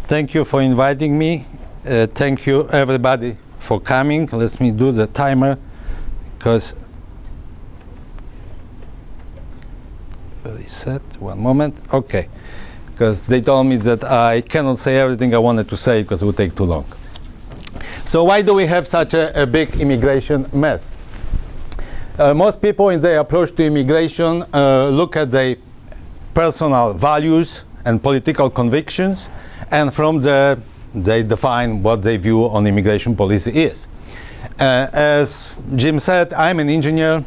Thank you for inviting me. Thank you, everybody, for coming. Let me do the timer, because reset. 1 moment. Okay, because they told me that I cannot say everything I wanted to say because it would take too long. So why do we have such a big immigration mess? Most people in their approach to immigration look at their personal values and political convictions, and from there they define what they view on immigration policy is. As Jim said, I'm an engineer,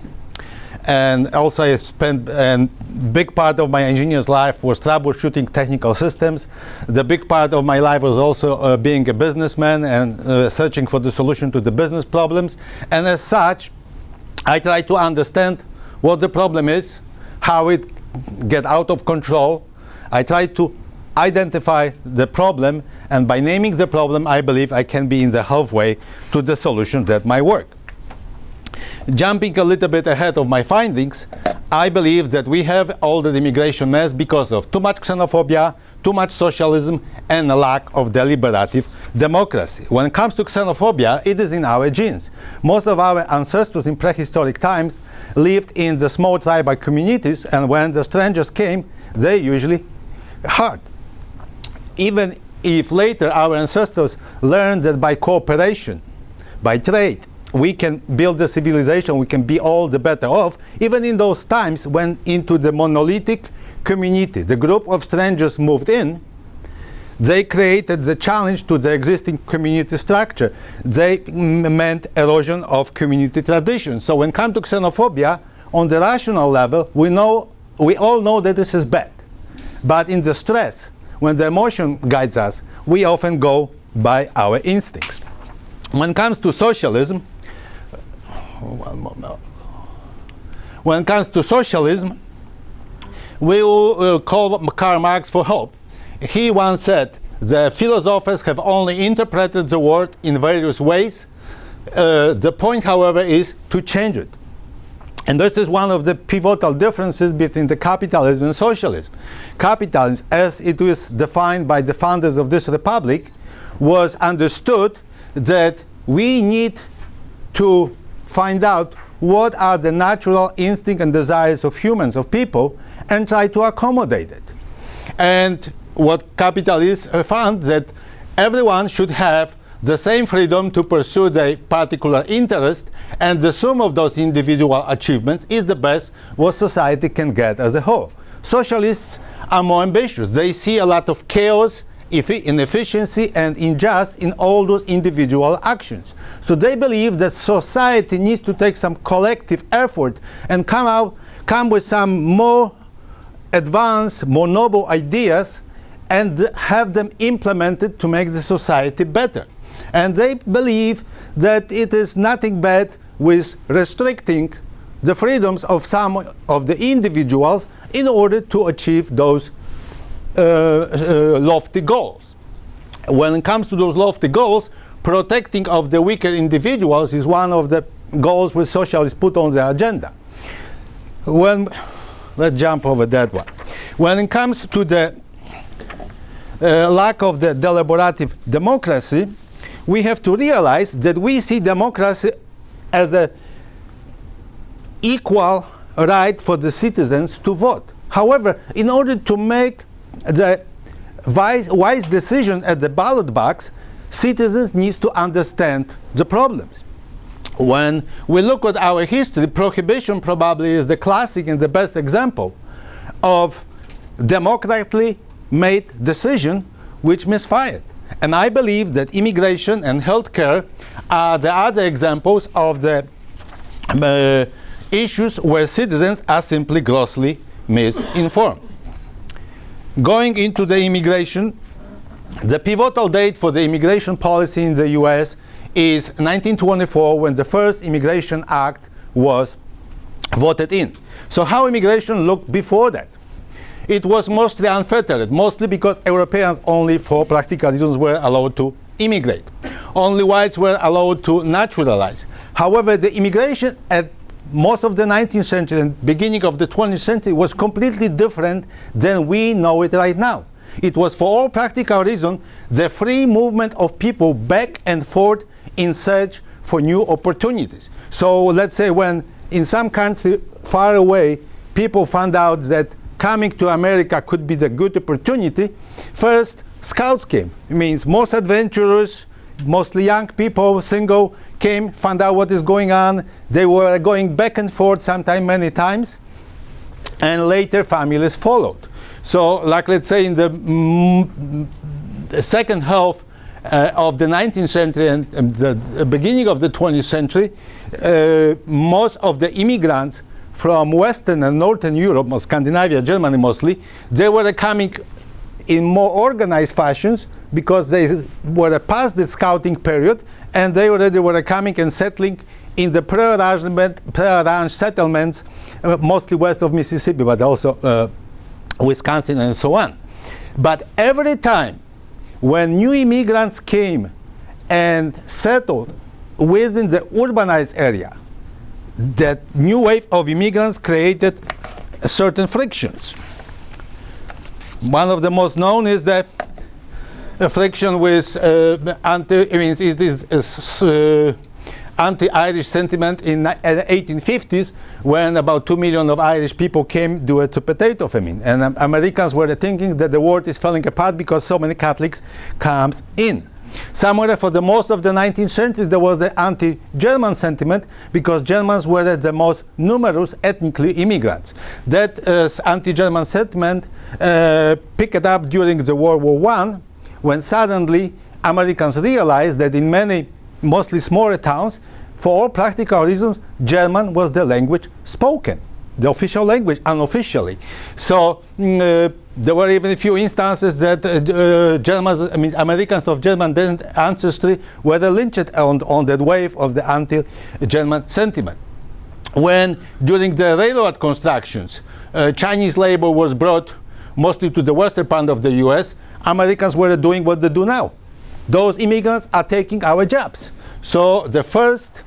and also I spent a big part of my engineer's life was troubleshooting technical systems. The big part of my life was also being a businessman and searching for the solution to the business problems. And as such, I try to understand what the problem is, how it get out of control. I try to identify the problem, and by naming the problem, I believe I can be in the halfway to the solution that might work. Jumping a little bit ahead of my findings, I believe that we have all the immigration mess because of too much xenophobia, too much socialism, and a lack of deliberative democracy. When it comes to xenophobia, it is in our genes. Most of our ancestors in prehistoric times lived in the small tribal communities, and when the strangers came, they usually hurt. Even if later our ancestors learned that by cooperation, by trade, we can build a civilization, we can be all the better off, even in those times when into the monolithic community, the group of strangers moved in, they created the challenge to the existing community structure. They meant erosion of community traditions. So when it comes to xenophobia, on the rational level, we all know that this is bad. But in the stress, when the emotion guides us, we often go by our instincts. When it comes to socialism, when it comes to socialism, we will call Karl Marx for hope. He once said, the philosophers have only interpreted the world in various ways. The point, however, is to change it. And this is one of the pivotal differences between the capitalism and socialism. Capitalism, as it was defined by the founders of this republic, was understood that we need to find out what are the natural instincts and desires of humans, of people, and try to accommodate it. And what capitalists found that everyone should have the same freedom to pursue their particular interest, and the sum of those individual achievements is the best what society can get as a whole. Socialists are more ambitious. They see a lot of chaos, inefficiency, and injustice in all those individual actions. So they believe that society needs to take some collective effort and come with some more advanced, more noble ideas and have them implemented to make the society better. And they believe that it is nothing bad with restricting the freedoms of some of the individuals in order to achieve those lofty goals. When it comes to those lofty goals, protecting of the weaker individuals is one of the goals which socialists put on their agenda. Let's jump over that one. When it comes to the lack of the deliberative democracy, we have to realize that we see democracy as an equal right for the citizens to vote. However, in order to make the wise decision at the ballot box, citizens need to understand the problems. When we look at our history, prohibition probably is the classic and the best example of democratically made decision which misfired. And I believe that immigration and healthcare are the other examples of the issues where citizens are simply grossly misinformed. Going into the immigration, the pivotal date for the immigration policy in the US is 1924, when the first Immigration Act was voted in. So how immigration looked before that? It was mostly unfettered, mostly because Europeans only for practical reasons were allowed to immigrate. Only whites were allowed to naturalize. However, the immigration at most of the 19th century and beginning of the 20th century was completely different than we know it right now. It was, for all practical reasons, the free movement of people back and forth in search for new opportunities. So let's say when in some country far away, people found out that coming to America could be the good opportunity, first scouts came. It means most adventurous, mostly young people, single, came, found out what is going on. They were going back and forth, sometimes many times, and later families followed. So, like let's say in the second half of the 19th century and the beginning of the 20th century, most of the immigrants from Western and Northern Europe, Scandinavia, Germany mostly, they were coming in more organized fashions because they were past the scouting period and they already were coming and settling in the pre-arranged settlements, mostly west of Mississippi, but also Wisconsin and so on. But every time when new immigrants came and settled within the urbanized area, that new wave of immigrants created certain frictions. One of the most known is the friction with anti-Irish sentiment in the 1850s, when about 2 million of Irish people came due to potato famine. And Americans were thinking that the world is falling apart because so many Catholics comes in. Somewhere for the most of the 19th century, there was the anti-German sentiment because Germans were the most numerous ethnically immigrants. That anti-German sentiment picked up during the World War I, when suddenly Americans realized that in many, mostly smaller towns, for all practical reasons, German was the language spoken, the official language, unofficially. So there were even a few instances that Americans of German ancestry were lynched on that wave of the anti-German sentiment. When during the railroad constructions, Chinese labor was brought mostly to the western part of the US, Americans were doing what they do now. Those immigrants are taking our jobs. So the first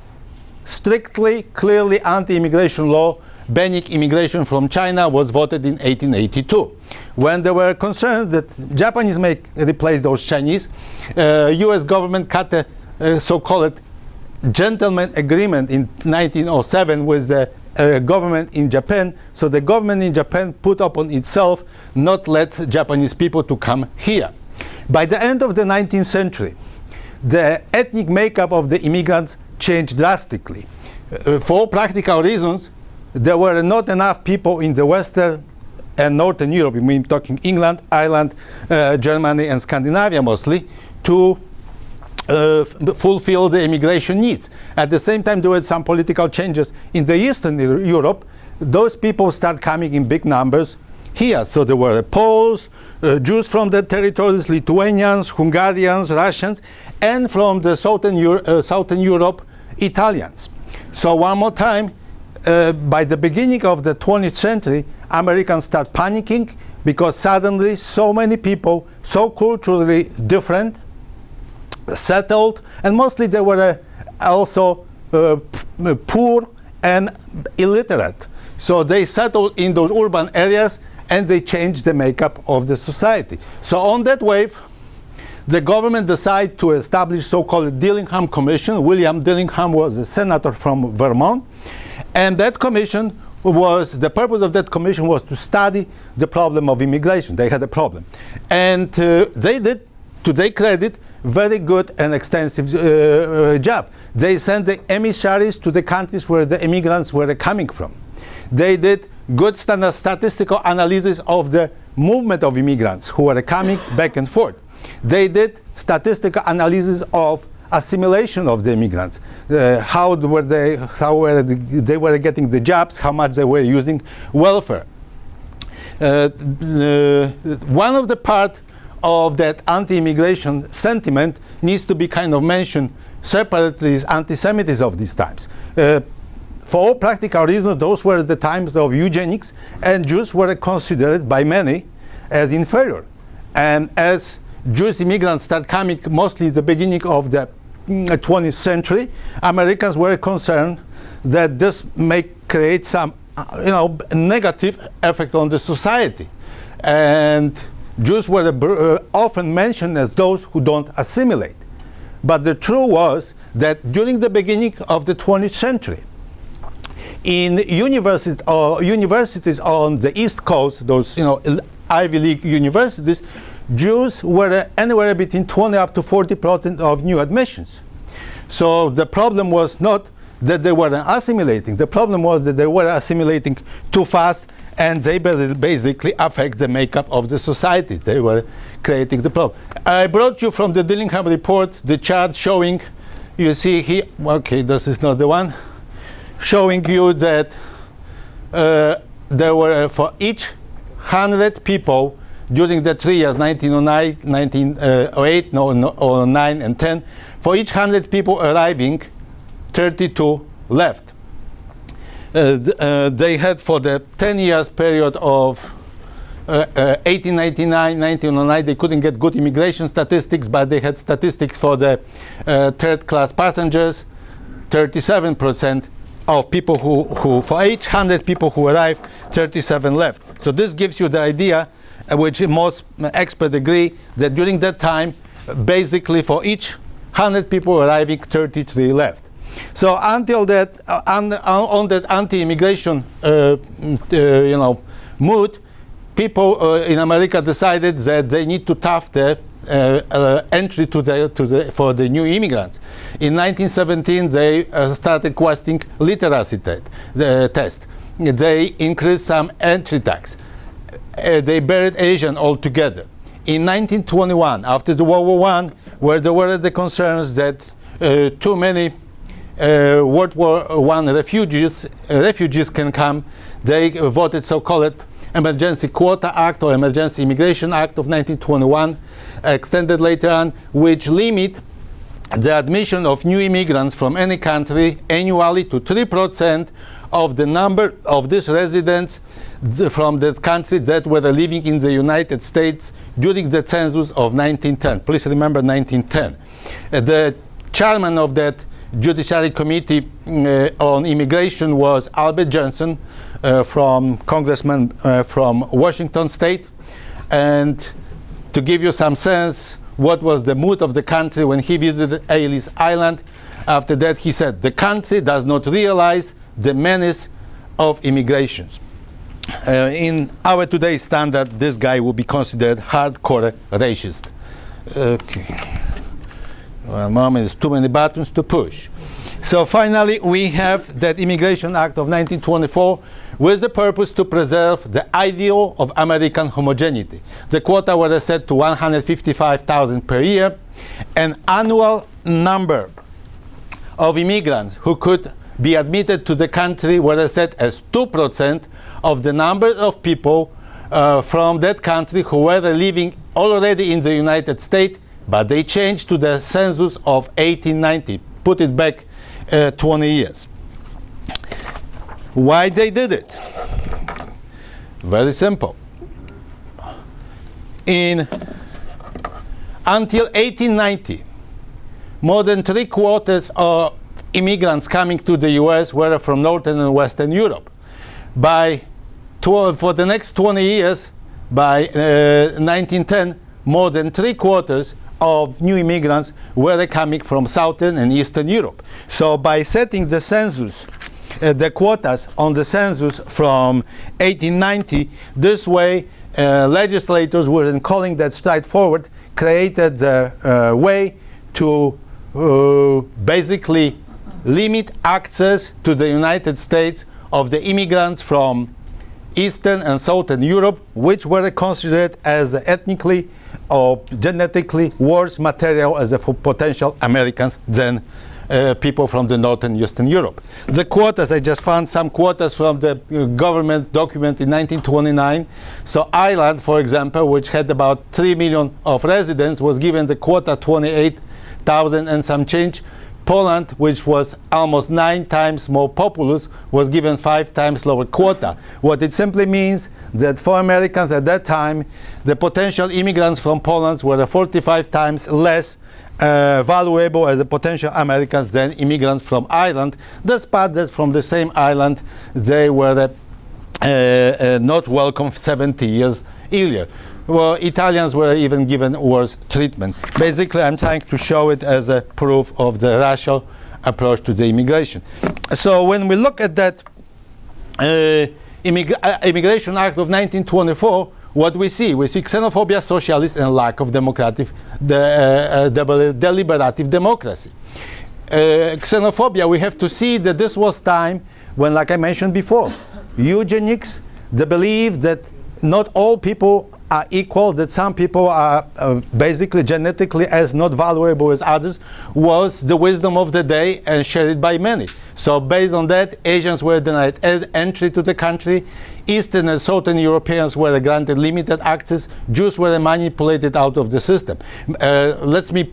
strictly, clearly anti-immigration law banning immigration from China was voted in 1882. When there were concerns that Japanese may replace those Chinese, US government cut a so-called gentleman agreement in 1907 with the government in Japan. So the government in Japan put upon itself not let Japanese people to come here. By the end of the 19th century, the ethnic makeup of the immigrants changed drastically. For practical reasons, there were not enough people in the Western and Northern Europe, I mean talking England, Ireland, Germany and Scandinavia mostly, to fulfill the immigration needs. At the same time, there were some political changes in the Eastern Europe. Those people start coming in big numbers here. So there were Poles, Jews from the territories, Lithuanians, Hungarians, Russians, and from the Southern Europe, Italians. So one more time, by the beginning of the 20th century, Americans start panicking because suddenly so many people, so culturally different, settled, and mostly they were also poor and illiterate. So they settled in those urban areas and they changed the makeup of the society. So on that wave, the government decided to establish so-called Dillingham Commission. William Dillingham was a senator from Vermont. And that commission the purpose of that commission was to study the problem of immigration. They had a problem. And they did, to their credit, very good and extensive job. They sent the emissaries to the countries where the immigrants were coming from. They did good statistical analysis of the movement of immigrants who were coming back and forth. They did statistical analysis of assimilation of the immigrants, how were they were getting the jobs, how much they were using welfare. One of the part of that anti-immigration sentiment needs to be kind of mentioned separately is anti-Semitism of these times. For all practical reasons, those were the times of eugenics, and Jews were considered by many as inferior. And as Jewish immigrants started coming mostly at the beginning of the 20th century, Americans were concerned that this may create some negative effect on the society. And Jews were often mentioned as those who don't assimilate. But the truth was that during the beginning of the 20th century, in universities on the East Coast, those Ivy League universities, Jews were anywhere between 20 up to 40% of new admissions. So the problem was not that they weren't assimilating. The problem was that they were assimilating too fast, and they basically affect the makeup of the society. They were creating the problem. I brought you from the Dillingham report the chart showing, you see here, okay, this is not the one, showing you that there were for each 100 people during the 3 years, 1909, 1908, 09, and 10, for each 100 people arriving, 32 left. They had for the 10 years period of 1899, 1909, they couldn't get good immigration statistics, but they had statistics for the third-class passengers. 37% of people who for each 100 people who arrived, 37 left. So this gives you the idea, which most experts agree, that during that time, basically for each 100 people arriving, 33 left. So until that, on that anti-immigration, mood, people in America decided that they need to tough the entry for the new immigrants. In 1917, they started questioning literacy test. They increased some entry tax. They buried Asian altogether. In 1921, after the World War I, where there were the concerns that too many World War I refugees can come, they voted so-called Emergency Quota Act or Emergency Immigration Act of 1921, extended later on, which limit the admission of new immigrants from any country annually to 3% of the number of these residents from the country that were living in the United States during the census of 1910. Please remember 1910. The chairman of that Judiciary Committee on Immigration was Albert Johnson, congressman from Washington State. And to give you some sense what was the mood of the country when he visited Ellis Island, after that he said, "The country does not realize the menace of immigrations." In our today's standard, this guy will be considered hardcore racist. Okay. Well, moment, there's too many buttons to push. So finally, we have that Immigration Act of 1924 with the purpose to preserve the ideal of American homogeneity. The quota were set to 155,000 per year. An annual number of immigrants who could be admitted to the country were set as 2% of the number of people from that country who were living already in the United States, but they changed to the census of 1890, put it back 20 years. Why they did it? Very simple. Until 1890, more than 3/4 of immigrants coming to the US were from Northern and Western Europe. For the next 20 years, by 1910, more than 3/4 of new immigrants were coming from Southern and Eastern Europe. So by setting the census, the quotas on the census from 1890, this way legislators were calling that stride forward, created the way to basically limit access to the United States of the immigrants from Eastern and Southern Europe, which were considered as ethnically or genetically worse material as a potential Americans than people from the Northern and Eastern Europe. The quotas, I just found some quotas from the government document in 1929. So Ireland, for example, which had about 3 million of residents, was given the quota 28,000 and some change. Poland, which was almost 9 times more populous, was given 5 times lower quota. What it simply means that for Americans at that time, the potential immigrants from Poland were 45 times less valuable as the potential Americans than immigrants from Ireland, despite that from the same island they were not welcome 70 years earlier. well, Italians were even given worse treatment. Basically, I'm trying to show it as a proof of the racial approach to the immigration. So when we look at that Immigration Act of 1924, what we see xenophobia, socialist, and lack of democratic, deliberative democracy. Xenophobia, we have to see that this was time when, like I mentioned before, eugenics, the belief that not all people are equal, that some people are basically genetically as not valuable as others, was the wisdom of the day and shared by many. So based on that, Asians were denied entry to the country, Eastern and Southern Europeans were granted limited access, Jews were manipulated out of the system. Let me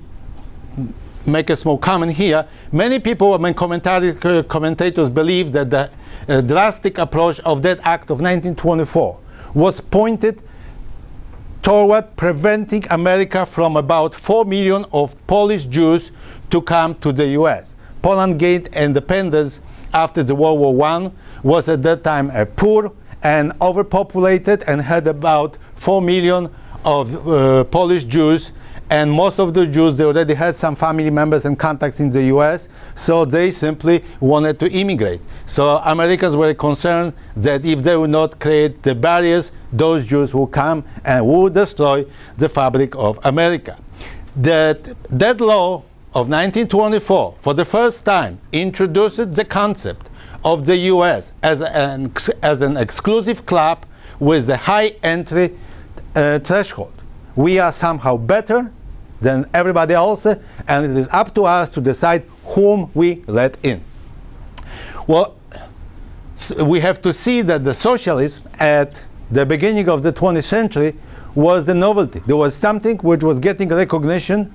make a small comment here. Many people, commentators believe that the drastic approach of that act of 1924 was pointed toward preventing America from about 4 million of Polish Jews to come to the US. Poland gained independence after the World War I, was at that time a poor and overpopulated, and had about 4 million of Polish Jews, and most of the Jews, they already had some family members and contacts in the US, so they simply wanted to immigrate. So Americans were concerned that if they would not create the barriers, those Jews will come and will destroy the fabric of America. That law of 1924, for the first time, introduced the concept of the US as an exclusive club with a high entry threshold. We are somehow better than everybody else, and it is up to us to decide whom we let in. Well, we have to see that the socialism at the beginning of the 20th century was the novelty. There was something which was getting recognition.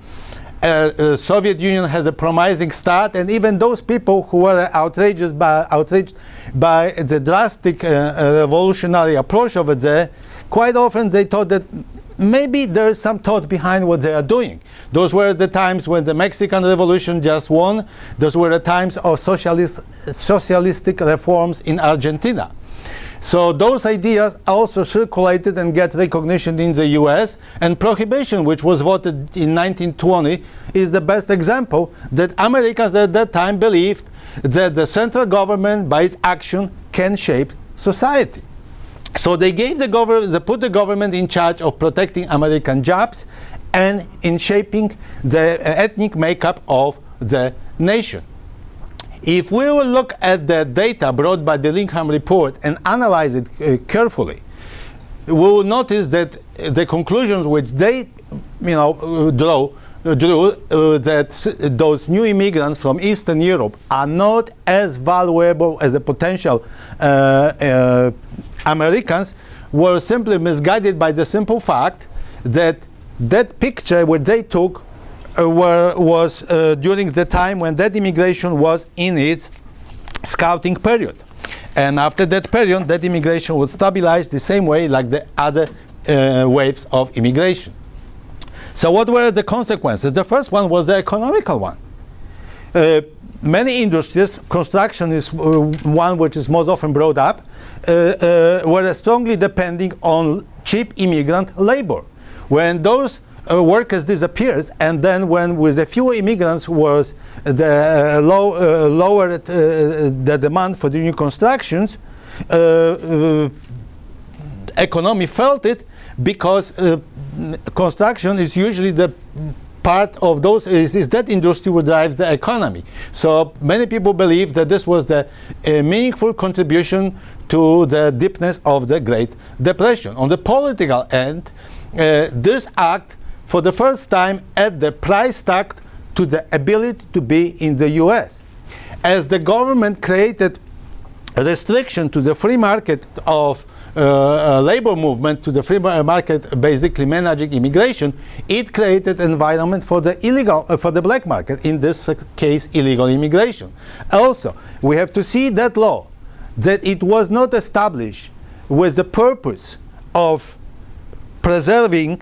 Soviet Union has a promising start, and even those people who were outraged by the drastic revolutionary approach over there, quite often they thought that maybe there is some thought behind what they are doing. Those were the times when the Mexican Revolution just won. Those were the times of socialistic reforms in Argentina. So those ideas also circulated and get recognition in the US, and prohibition, which was voted in 1920, is the best example that Americans at that time believed that the central government by its action can shape society. So they gave they put the government in charge of protecting American jobs and in shaping the ethnic makeup of the nation. If we will look at the data brought by the DILLINGHAM report and analyze it carefully, we will notice that the conclusions which they drew that those new immigrants from Eastern Europe are not as valuable as the potential Americans, were simply misguided by the simple fact that that picture what they took was during the time when that immigration was in its scouting period. And after that period, that immigration would stabilize the same way like the other waves of immigration. So what were the consequences? The first one was the economical one. Many industries, construction is one which is most often brought up, were strongly depending on cheap immigrant labor. When those workers disappeared, and then when with a few immigrants was the lower the demand for the new constructions, economy felt it, because construction is usually the part of those is that industry which drives the economy. So many people believe that this was the meaningful contribution to the deepness of the Great Depression. On the political end, this act for the first time add the price tag to the ability to be in the US. As the government created a restriction to the free market of labor movement, to the free market basically managing immigration, it created an environment for the illegal, for the black market, in this case illegal immigration. Also, we have to see that law, that it was not established with the purpose of preserving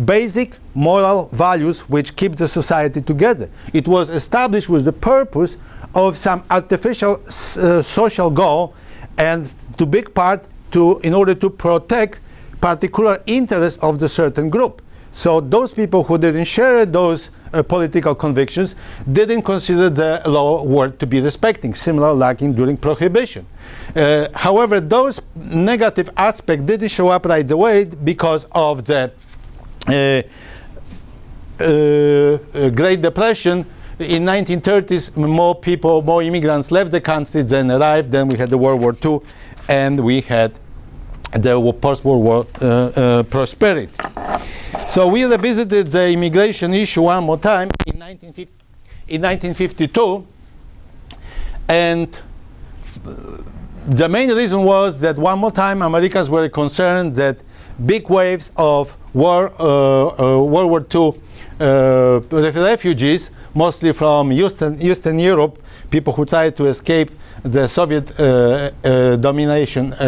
basic moral values which keep the society together. It was established with the purpose of some artificial social goal, and to big part in order to protect particular interests of the certain group. So those people who didn't share those political convictions didn't consider the law worth to be respecting, similar like during Prohibition. However, those negative aspects didn't show up right away because of the Great Depression. In 1930s, more immigrants left the country than arrived. Then we had the World War II, and we had the post-World War prosperity. So we revisited the immigration issue one more time in 1952, and the main reason was that one more time Americans were concerned that big waves of World War II refugees, mostly from Eastern Europe, people who tried to escape the Soviet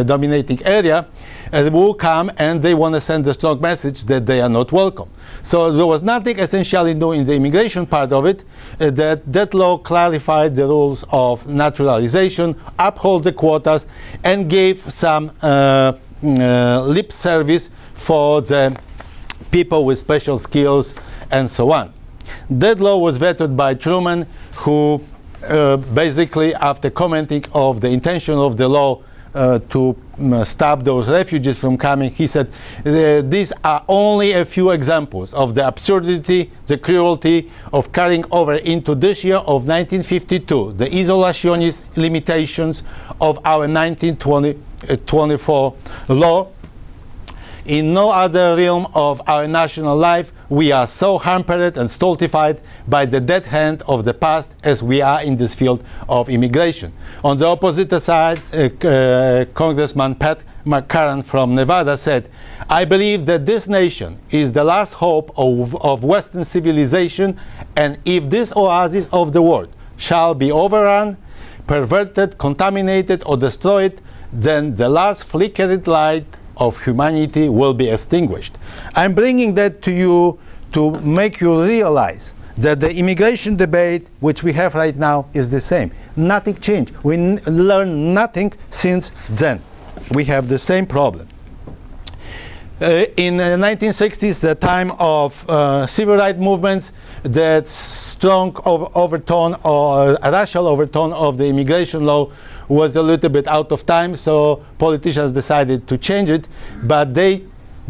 dominating area, will come and they want to send a strong message that they are not welcome. So there was nothing essentially new in the immigration part of it. That law clarified the rules of naturalization, upheld the quotas, and gave some lip service for the people with special skills and so on. That law was vetoed by Truman, who basically, after commenting of the intention of the law to stop those refugees from coming, he said, these are only a few examples of the absurdity, the cruelty of carrying over into this year of 1952 the isolationist limitations of our 1924 law. In no other realm of our national life we are so hampered and stultified by the dead hand of the past as we are in this field of immigration. On the opposite side, Congressman Pat McCarran from Nevada said, "I believe that this nation is the last hope of Western civilization, and if this oasis of the world shall be overrun, perverted, contaminated, or destroyed, then the last flickering light of humanity will be extinguished." I'm bringing that to you to make you realize that the immigration debate which we have right now is the same. Nothing changed. We learned nothing since then. We have the same problem. In the 1960s, the time of civil rights movements, that strong overtone or racial overtone of the immigration law was a little bit out of time, so politicians decided to change it, but they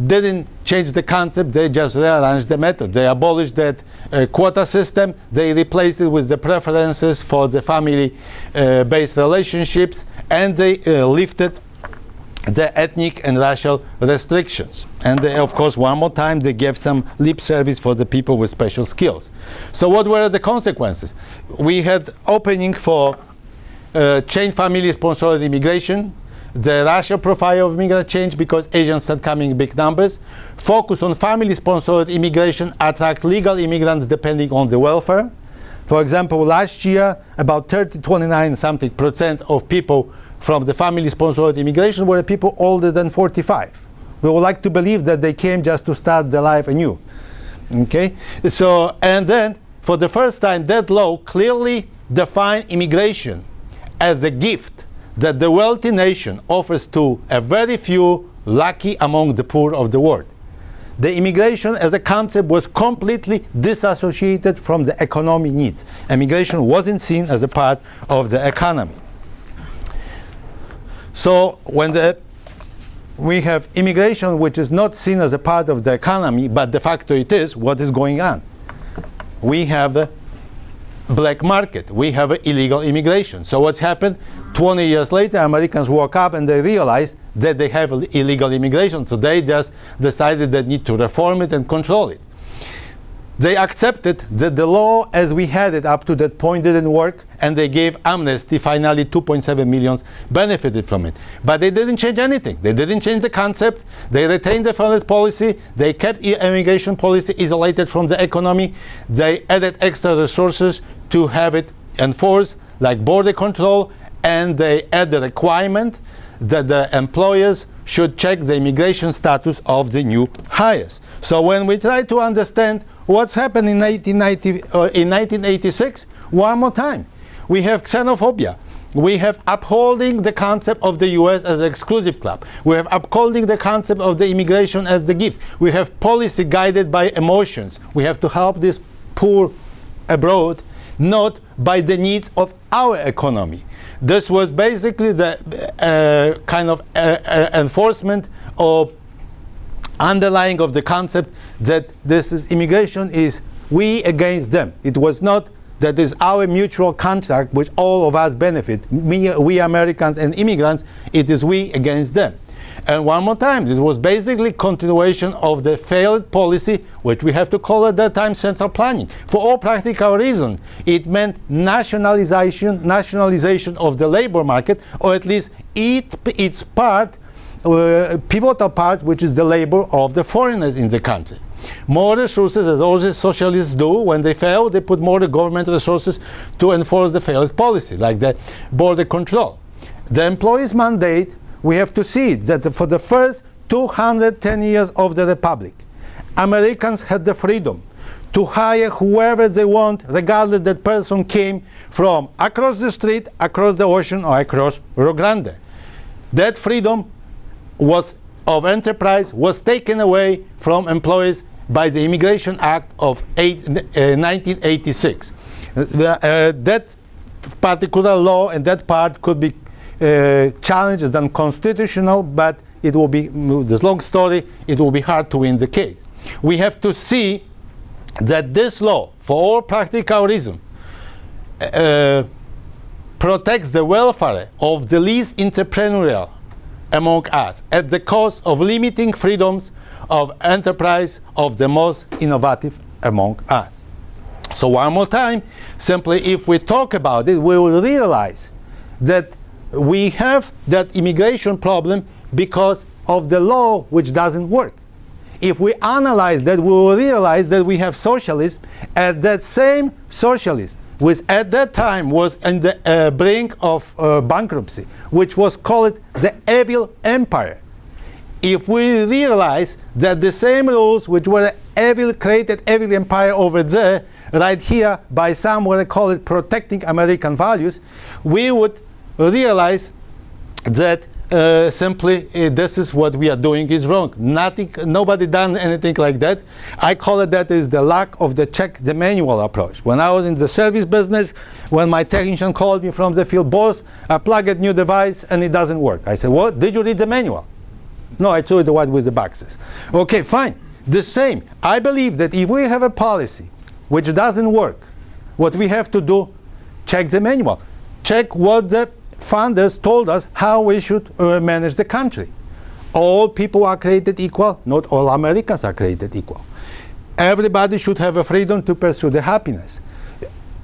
didn't change the concept, they just rearranged the method. They abolished that quota system, they replaced it with the preferences for the family-based relationships, and they lifted the ethnic and racial restrictions. And they, of course, one more time, they gave some lip service for the people with special skills. So what were the consequences? We had opening for chain family-sponsored immigration. The racial profile of immigrants changed because Asians started coming in big numbers. Focus on family-sponsored immigration attract legal immigrants depending on the welfare. For example, last year, about 29% of people from the family-sponsored immigration were people older than 45. We would like to believe that they came just to start their life anew. Okay? So, and then, for the first time, that law clearly defined immigration as a gift that the wealthy nation offers to a very few lucky among the poor of the world. The immigration as a concept was completely disassociated from the economic needs. Immigration wasn't seen as a part of the economy. So when we have immigration which is not seen as a part of the economy, but de facto it is, what is going on? We have a black market. We have illegal immigration. So what's happened? 20 years later, Americans woke up and they realized that they have illegal immigration. So they just decided they need to reform it and control it. They accepted that the law as we had it up to that point didn't work, and they gave amnesty. Finally, 2.7 million benefited from it. But they didn't change anything. They didn't change the concept. They retained the foreign policy. They kept immigration policy isolated from the economy. They added extra resources to have it enforced, like border control, and they add the requirement that the employers should check the immigration status of the new hires. So when we try to understand what's happened in 1986, one more time, we have xenophobia. we have upholding the concept of the US as an exclusive club. We have upholding the concept of the immigration as the gift. We have policy guided by emotions. We have to help this poor abroad, not by the needs of our economy. This was basically the kind of enforcement or underlying of the concept that this is immigration is we against them. It was not that is our mutual contract which all of us benefit, we Americans and immigrants. It is we against them. And one more time, it was basically continuation of the failed policy, which we have to call at that time central planning. For all practical reasons, it meant nationalization of the labor market, or at least its part, pivotal part, which is the labor of the foreigners in the country. More resources, as all the socialists do, when they fail, they put more government resources to enforce the failed policy, like the border control. The employee's mandate, we have to see that for the first 210 years of the Republic, Americans had the freedom to hire whoever they want, regardless that person came from across the street, across the ocean, or across Rio Grande. That freedom of enterprise was taken away from employees by the Immigration Act of 1986. That particular law and that part could be challenged as unconstitutional, but it will be, this long story, it will be hard to win the case. We have to see that this law, for all practical reasons, protects the welfare of the least entrepreneurial among us at the cost of limiting freedoms of enterprise of the most innovative among us. So one more time, simply if we talk about it, we will realize that we have that immigration problem because of the law which doesn't work. If we analyze that, we will realize that we have socialists, and that same socialist, which at that time was on the brink of bankruptcy, which was called the evil empire. If we realize that the same rules which were created evil empire over there, right here by some what they call it protecting American values, we would realize that simply this is what we are doing is wrong. Nobody done anything like that. I call it that is the lack of the check the manual approach. When I was in the service business, when my technician called me from the field, boss, I plug a new device and it doesn't work. I said, what? Did you read the manual? No, I told you what with the boxes. Okay, fine. The same. I believe that if we have a policy which doesn't work, what we have to do, check the manual. Check what the funders told us how we should manage the country. All people are created equal. Not all Americans are created equal. Everybody should have a freedom to pursue their happiness.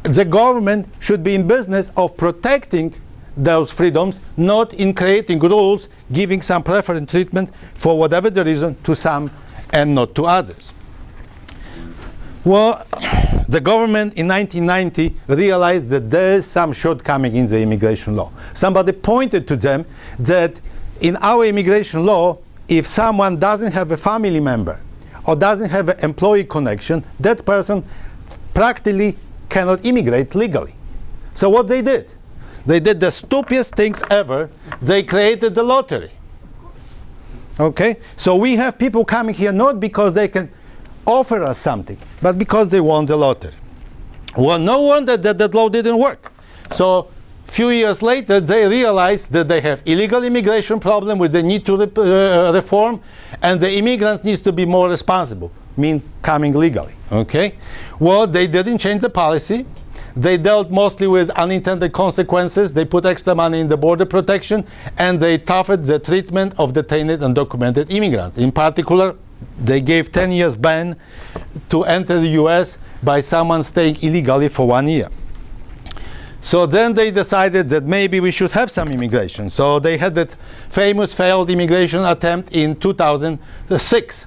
The government should be in business of protecting those freedoms, not in creating rules, giving some preferential treatment for whatever the reason to some and not to others. Well, the government in 1990 realized that there is some shortcoming in the immigration law. Somebody pointed to them that in our immigration law, if someone doesn't have a family member or doesn't have an employee connection, that person practically cannot immigrate legally. So what they did the stupidest things ever. They created the lottery. Okay? So we have people coming here not because they can offer us something, but because they won the lottery. Well, no wonder that that law didn't work. So few years later, they realized that they have illegal immigration problem which they need to reform, and the immigrants needs to be more responsible, mean coming legally. Okay? Well, they didn't change the policy. They dealt mostly with unintended consequences. They put extra money in the border protection, and they toughened the treatment of detained and undocumented immigrants. In particular, they gave 10 years ban to enter the US by someone staying illegally for 1 year. So then they decided that maybe we should have some immigration. So they had that famous failed immigration attempt in 2006.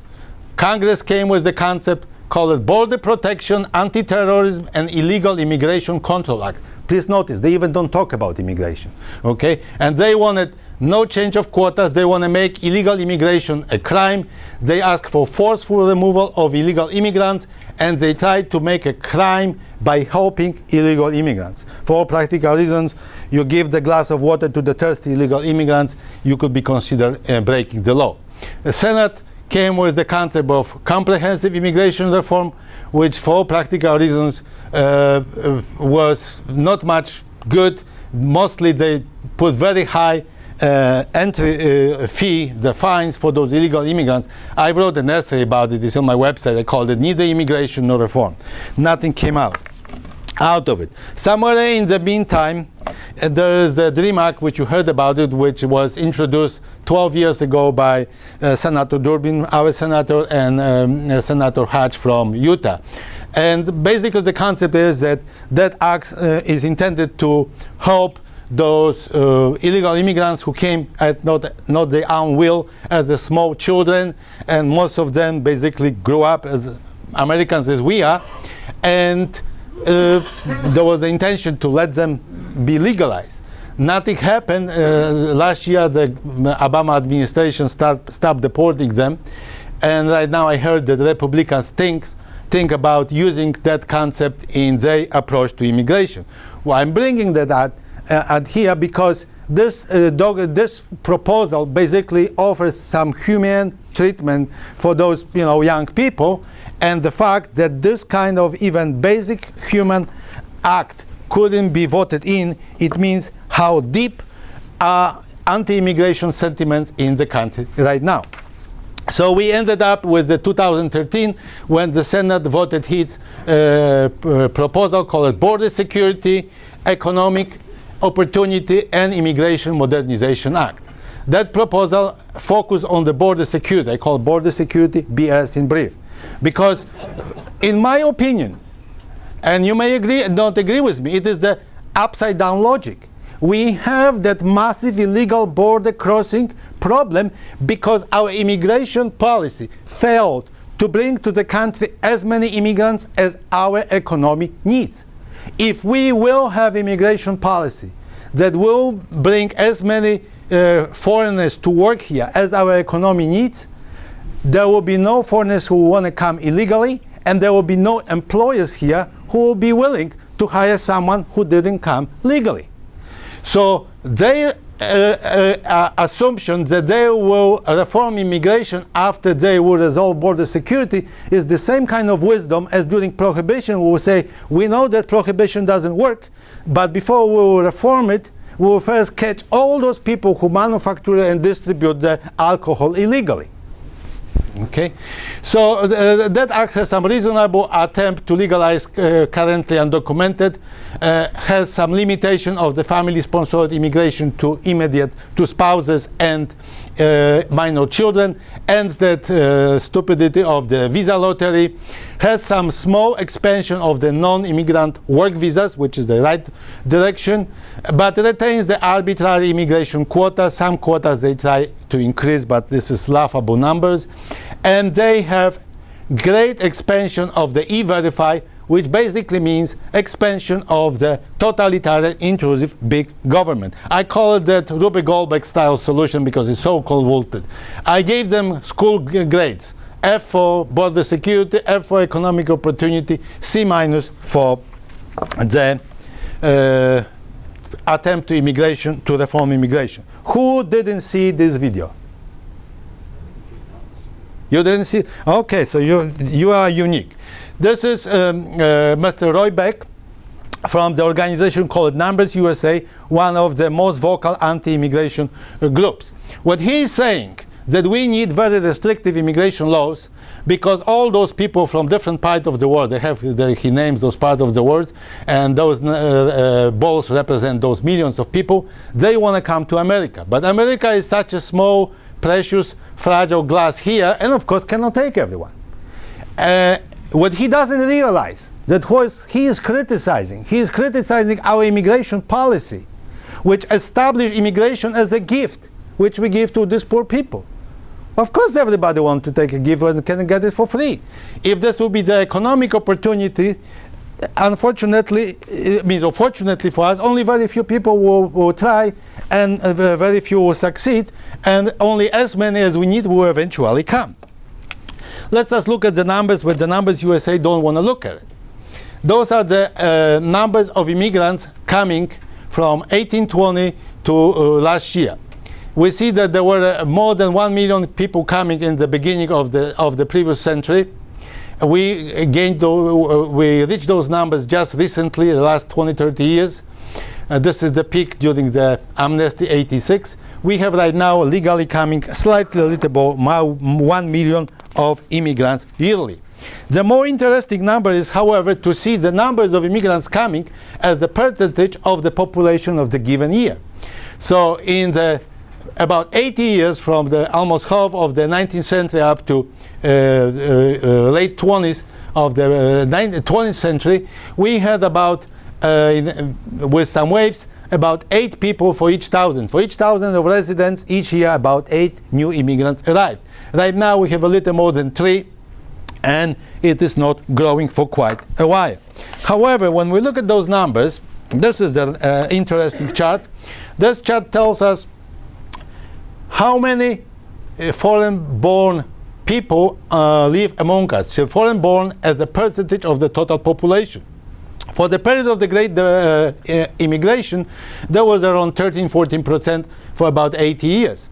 Congress came with the concept called Border Protection, Anti-Terrorism, and Illegal Immigration Control Act. Please notice, they even don't talk about immigration. Okay? And they wanted no change of quotas. They want to make illegal immigration a crime. They ask for forceful removal of illegal immigrants, and they try to make a crime by helping illegal immigrants. For all practical reasons, you give the glass of water to the thirsty illegal immigrants, you could be considered breaking the law. The Senate came with the concept of comprehensive immigration reform, which for all practical reasons was not much good. Mostly they put very high entry fee, the fines for those illegal immigrants. I wrote an essay about it. It's on my website. I called it Neither Immigration Nor Reform. Nothing came out of it. Somewhere in the meantime, there is the DREAM Act, which you heard about it, which was introduced 12 years ago by Senator Durbin, our senator, and Senator Hatch from Utah. And basically the concept is that that act is intended to help those illegal immigrants who came at not their own will as the small children, and most of them basically grew up as Americans as we are, and there was the intention to let them be legalized. Nothing happened. Last year the Obama administration stopped deporting them, and right now I heard that Republicans think about using that concept in their approach to immigration. Well, I'm bringing that out here because this proposal basically offers some humane treatment for those young people, and the fact that this kind of even basic human act couldn't be voted in, it means how deep are anti-immigration sentiments in the country right now. So we ended up with the 2013 when the Senate voted its proposal called Border Security, Economic Opportunity and Immigration Modernization Act. That proposal focused on the border security. I call border security BS in brief. Because in my opinion, and you may agree and don't agree with me, it is the upside down logic. We have that massive illegal border crossing problem because our immigration policy failed to bring to the country as many immigrants as our economy needs. If we will have immigration policy that will bring as many foreigners to work here as our economy needs, there will be no foreigners who want to come illegally, and there will be no employers here who will be willing to hire someone who didn't come legally. So their assumption that they will reform immigration after they will resolve border security is the same kind of wisdom as during Prohibition. We will say, we know that Prohibition doesn't work, but before we will reform it, we will first catch all those people who manufacture and distribute the alcohol illegally. Okay, so that act has some reasonable attempt to legalize currently undocumented, has some limitation of the family-sponsored immigration to spouses and minor children, ends that stupidity of the visa lottery, has some small expansion of the non-immigrant work visas, which is the right direction, but retains the arbitrary immigration quota. Some quotas they try to increase, but this is laughable numbers. And they have great expansion of the E-Verify, which basically means expansion of the totalitarian, intrusive big government. I call it that Ruby Goldberg style solution because it's so convoluted. I gave them school grades. F for border security, F for economic opportunity, C minus for the attempt to reform immigration. Who didn't see this video? You didn't see? Okay, so you are unique. This is Mr. Roy Beck from the organization called Numbers USA, one of the most vocal anti-immigration groups. What he is saying that we need very restrictive immigration laws because all those people from different parts of the world, he names those parts of the world, and those balls represent those millions of people, they want to come to America. But America is such a small, precious, fragile glass here, and of course cannot take everyone. What he doesn't realize, that he is criticizing our immigration policy, which established immigration as a gift, which we give to these poor people. Of course everybody wants to take a gift and can get it for free. If this will be the economic opportunity, unfortunately, or fortunately for us, only very few people will try, and very few will succeed, and only as many as we need will eventually come. Let's just look at the numbers, but the numbers USA don't want to look at it. Those are the numbers of immigrants coming from 1820 to last year. We see that there were more than 1 million people coming in the beginning of the previous century. We reached those numbers just recently, the last 20-30 years. This is the peak during the amnesty, 86. We have right now legally coming slightly a little more 1 million of immigrants yearly. The more interesting number is, however, to see the numbers of immigrants coming as the percentage of the population of the given year. So in the about 80 years from the almost half of the 19th century up to late 20s of the 20th century, we had about, with some waves, about 8 people for each 1,000. For each 1,000 of residents, each year about 8 new immigrants arrived. Right now we have a little more than 3, and it is not growing for quite a while. However, when we look at those numbers, this is the interesting chart. This chart tells us how many foreign-born people live among us. So foreign-born as a percentage of the total population. For the period of the Great Immigration, there was around 13-14% for about 80 years.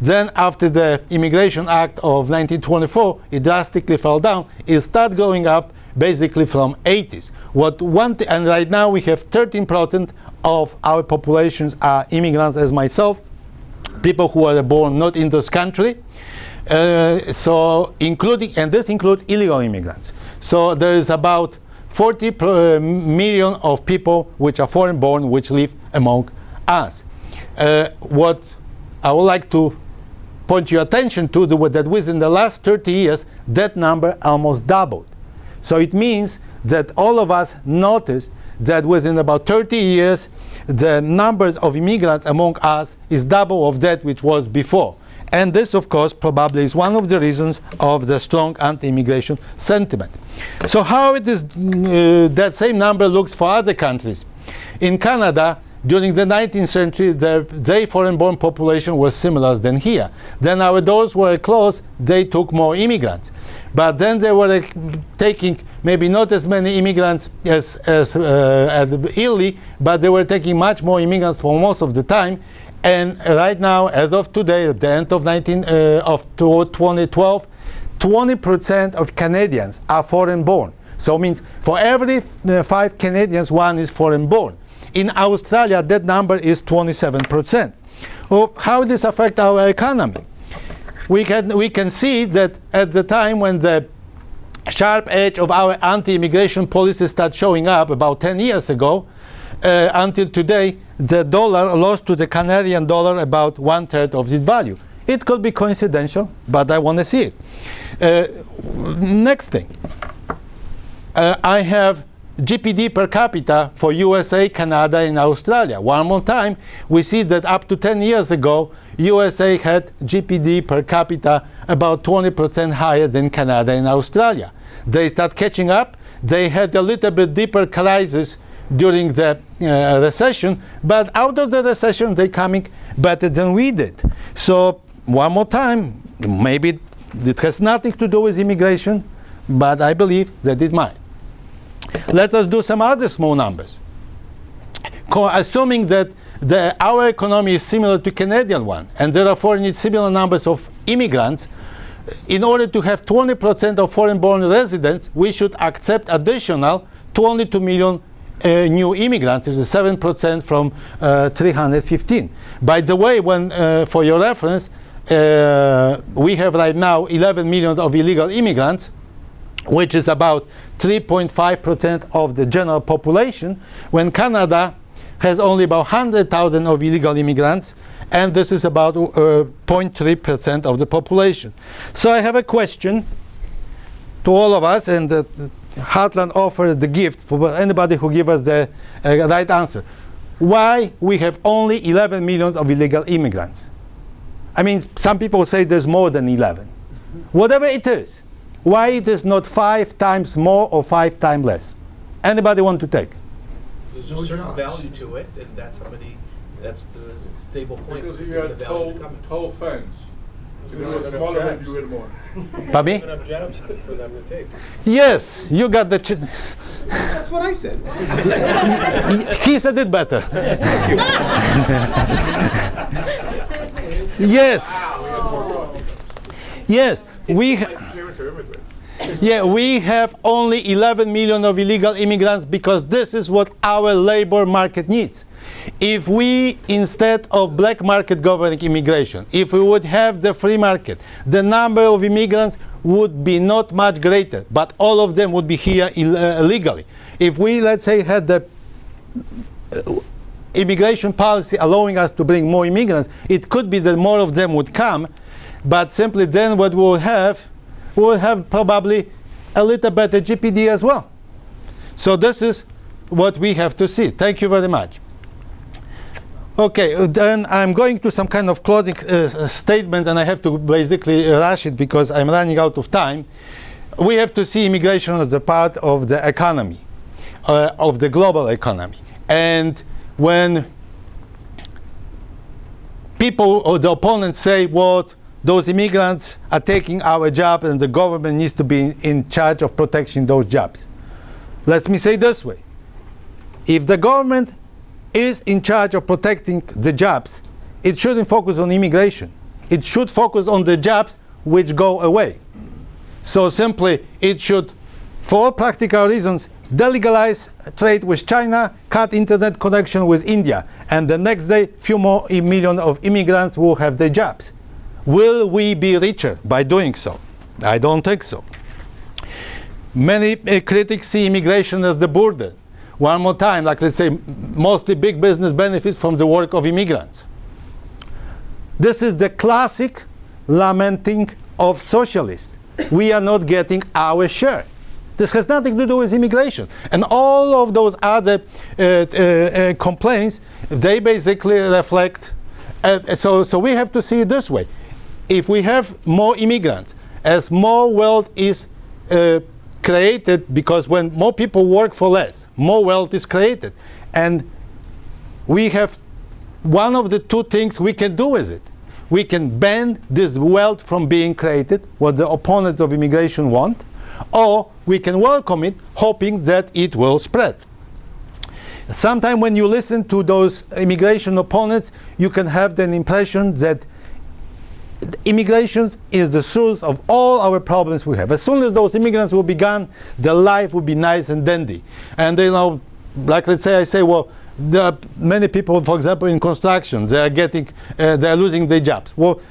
Then after the Immigration Act of 1924, it drastically fell down. It started going up basically from 80s. And right now we have 13% of our populations are immigrants, as myself, people who are born not in this country. So including, and this includes illegal immigrants. So there is about 40 million of people which are foreign born which live among us. What I would like to point your attention to that within the last 30 years that number almost doubled. So it means that all of us noticed that within about 30 years the numbers of immigrants among us is double of that which was before. And this, of course, probably is one of the reasons of the strong anti-immigration sentiment. So how it is that same number looks for other countries? In Canada, during the 19th century, their foreign-born population was similar than here. Then our doors were closed, they took more immigrants. But then they were taking maybe not as many immigrants as illy, but they were taking much more immigrants for most of the time. And right now, as of today, at the end of 2012, 20% of Canadians are foreign-born. So it means for every 5 Canadians, 1 is foreign-born. In Australia, that number is 27%. Well, how does this affect our economy? We can see that at the time when the sharp edge of our anti-immigration policy started showing up about 10 years ago, until today, the dollar lost to the Canadian dollar about 1/3 of its value. It could be coincidental, but I want to see it. Next thing. I have GPD per capita for USA, Canada, and Australia. One more time, we see that up to 10 years ago, USA had GPD per capita about 20% higher than Canada and Australia. They start catching up. They had a little bit deeper crisis during the recession, but out of the recession, they're coming better than we did. So one more time, maybe it has nothing to do with immigration, but I believe that it might. Let us do some other small numbers. Assuming that our economy is similar to Canadian one, and therefore need similar numbers of immigrants, in order to have 20% of foreign-born residents, we should accept additional 22 million new immigrants. This is 7% from 315. By the way, when for your reference, we have right now 11 million of illegal immigrants, which is about 3.5% of the general population, when Canada has only about 100,000 of illegal immigrants, and this is about 0.3% of the population. So I have a question to all of us, and Heartland offered the gift for anybody who gives us the right answer. Why we have only 11 million of illegal immigrants? I mean, some people say there's more than 11. Whatever it is, why it is not 5 times more or 5 times less? Anybody want to take? There's a certain value to it, and that's how many. That's the stable point. Because if you had tall fence, if you were smaller, maybe you get more. Pardon me? Enough jobs for them to take. Yes, you got the. That's what I said. He said it better. Yes. Yes, we. Parents are immigrants. Yeah, we have only 11 million of illegal immigrants because this is what our labor market needs. If we, instead of black market governing immigration, if we would have the free market, the number of immigrants would be not much greater, but all of them would be here illegally. If we, let's say, had the immigration policy allowing us to bring more immigrants, it could be that more of them would come, but simply then what we'll have probably a little better GPD as well. So this is what we have to see. Thank you very much. Okay, then I'm going to some kind of closing statements, and I have to basically rush it because I'm running out of time. We have to see immigration as a part of the economy, of the global economy. And when people or the opponents say, well, those immigrants are taking our job and the government needs to be in charge of protecting those jobs. Let me say this way. If the government is in charge of protecting the jobs, it shouldn't focus on immigration. It should focus on the jobs which go away. So simply, it should, for all practical reasons, delegalize trade with China, cut internet connection with India, and the next day, few more million of immigrants will have their jobs. Will we be richer by doing so? I don't think so. Many critics see immigration as the burden. One more time, like let's say, mostly big business benefits from the work of immigrants. This is the classic lamenting of socialists. We are not getting our share. This has nothing to do with immigration. And all of those other complaints, they basically reflect. So we have to see it this way. If we have more immigrants, as more wealth is created, because when more people work for less, more wealth is created. And we have one of the two things we can do with it. We can ban this wealth from being created, what the opponents of immigration want, or we can welcome it, hoping that it will spread. Sometimes when you listen to those immigration opponents, you can have the impression that immigration is the source of all our problems we have. As soon as those immigrants will be gone, the life will be nice and dandy. And you know, like let's say I say, well, there are many people, for example, in construction, they are losing their jobs. Well,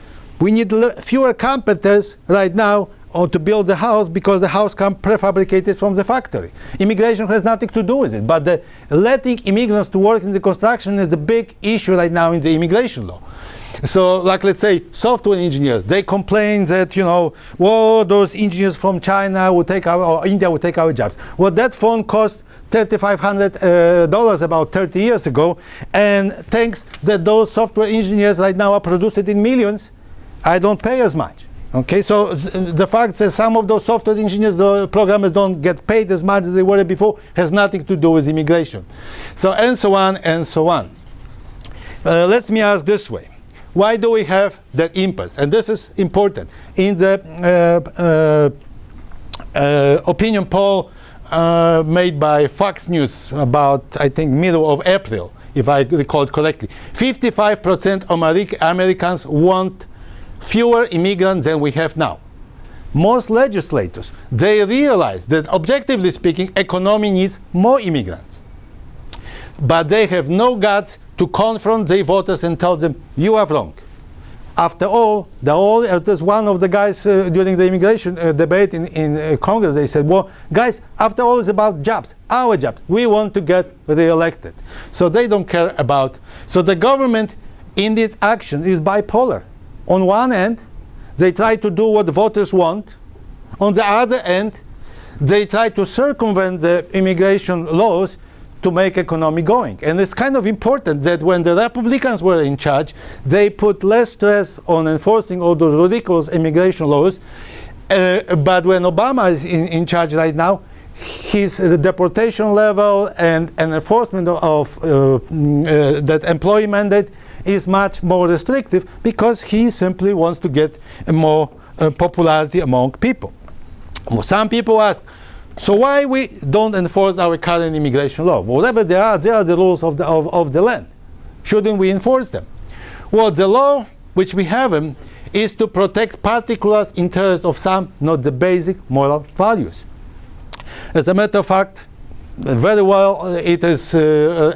we need fewer carpenters right now to build the house because the house comes prefabricated from the factory. Immigration has nothing to do with it, but letting immigrants to work in the construction is the big issue right now in the immigration law. So, like let's say, software engineers, they complain that, you know, whoa, those engineers from China will take our, or India will take our jobs. Well, that phone cost $3,500 about 30 years ago, and thanks that those software engineers right now are produced in millions, I don't pay as much. Okay, so the fact that some of those software engineers, the programmers don't get paid as much as they were before has nothing to do with immigration. So, and so on, and so on. Let me ask this way. Why do we have that impulse? And this is important. In the opinion poll made by Fox News about, I think, middle of April, if I recall correctly, 55% of Americans want fewer immigrants than we have now. Most legislators, they realize that, objectively speaking, economy needs more immigrants. But they have no guts to confront their voters and tell them, you are wrong. After all, there's one of the guys during the immigration debate in Congress, they said, well, guys, after all, it's about jobs, our jobs. We want to get re-elected. So they don't care about. So the government in its action is bipolar. On one end, they try to do what voters want. On the other end, they try to circumvent the immigration laws to make economy going. And it's kind of important that when the Republicans were in charge, they put less stress on enforcing all those ridiculous immigration laws. But when Obama is in charge right now, his deportation level and enforcement of that employee mandate is much more restrictive, because he simply wants to get more popularity among people. Some people ask, so why we don't enforce our current immigration law? Whatever they are the rules of the land. Shouldn't we enforce them? Well, the law which we have is to protect particular interests of some, not the basic moral values. As a matter of fact, very well it is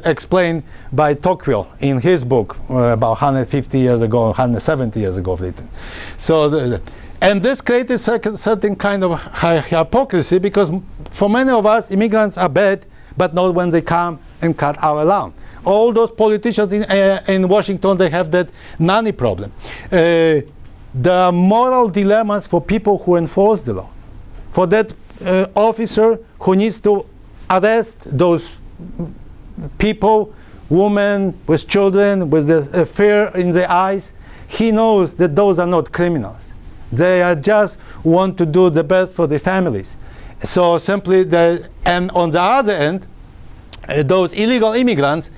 explained by Tocqueville in his book about 150 years ago, 170 years ago written. So, and this created certain kind of hypocrisy, because for many of us, immigrants are bad, but not when they come and cut our lawn. All those politicians in Washington, they have that nanny problem. There are moral dilemmas for people who enforce the law. For that officer who needs to arrest those people, women with children, with the fear in their eyes, he knows that those are not criminals. They are just want to do the best for their families. So simply, and on the other end, those illegal immigrants,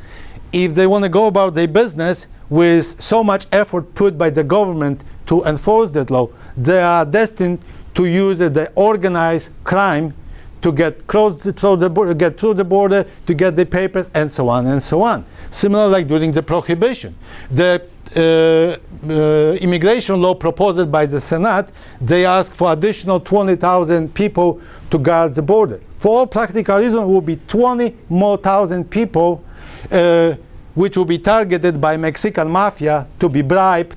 if they want to go about their business with so much effort put by the government to enforce that law, they are destined to use the organized crime to get through the border, to get the papers, and so on and so on. Similar like during the Prohibition. The immigration law proposed by the Senate, they asked for additional 20,000 people to guard the border. For all practical reasons, it will be 20,000 more people which will be targeted by Mexican mafia to be bribed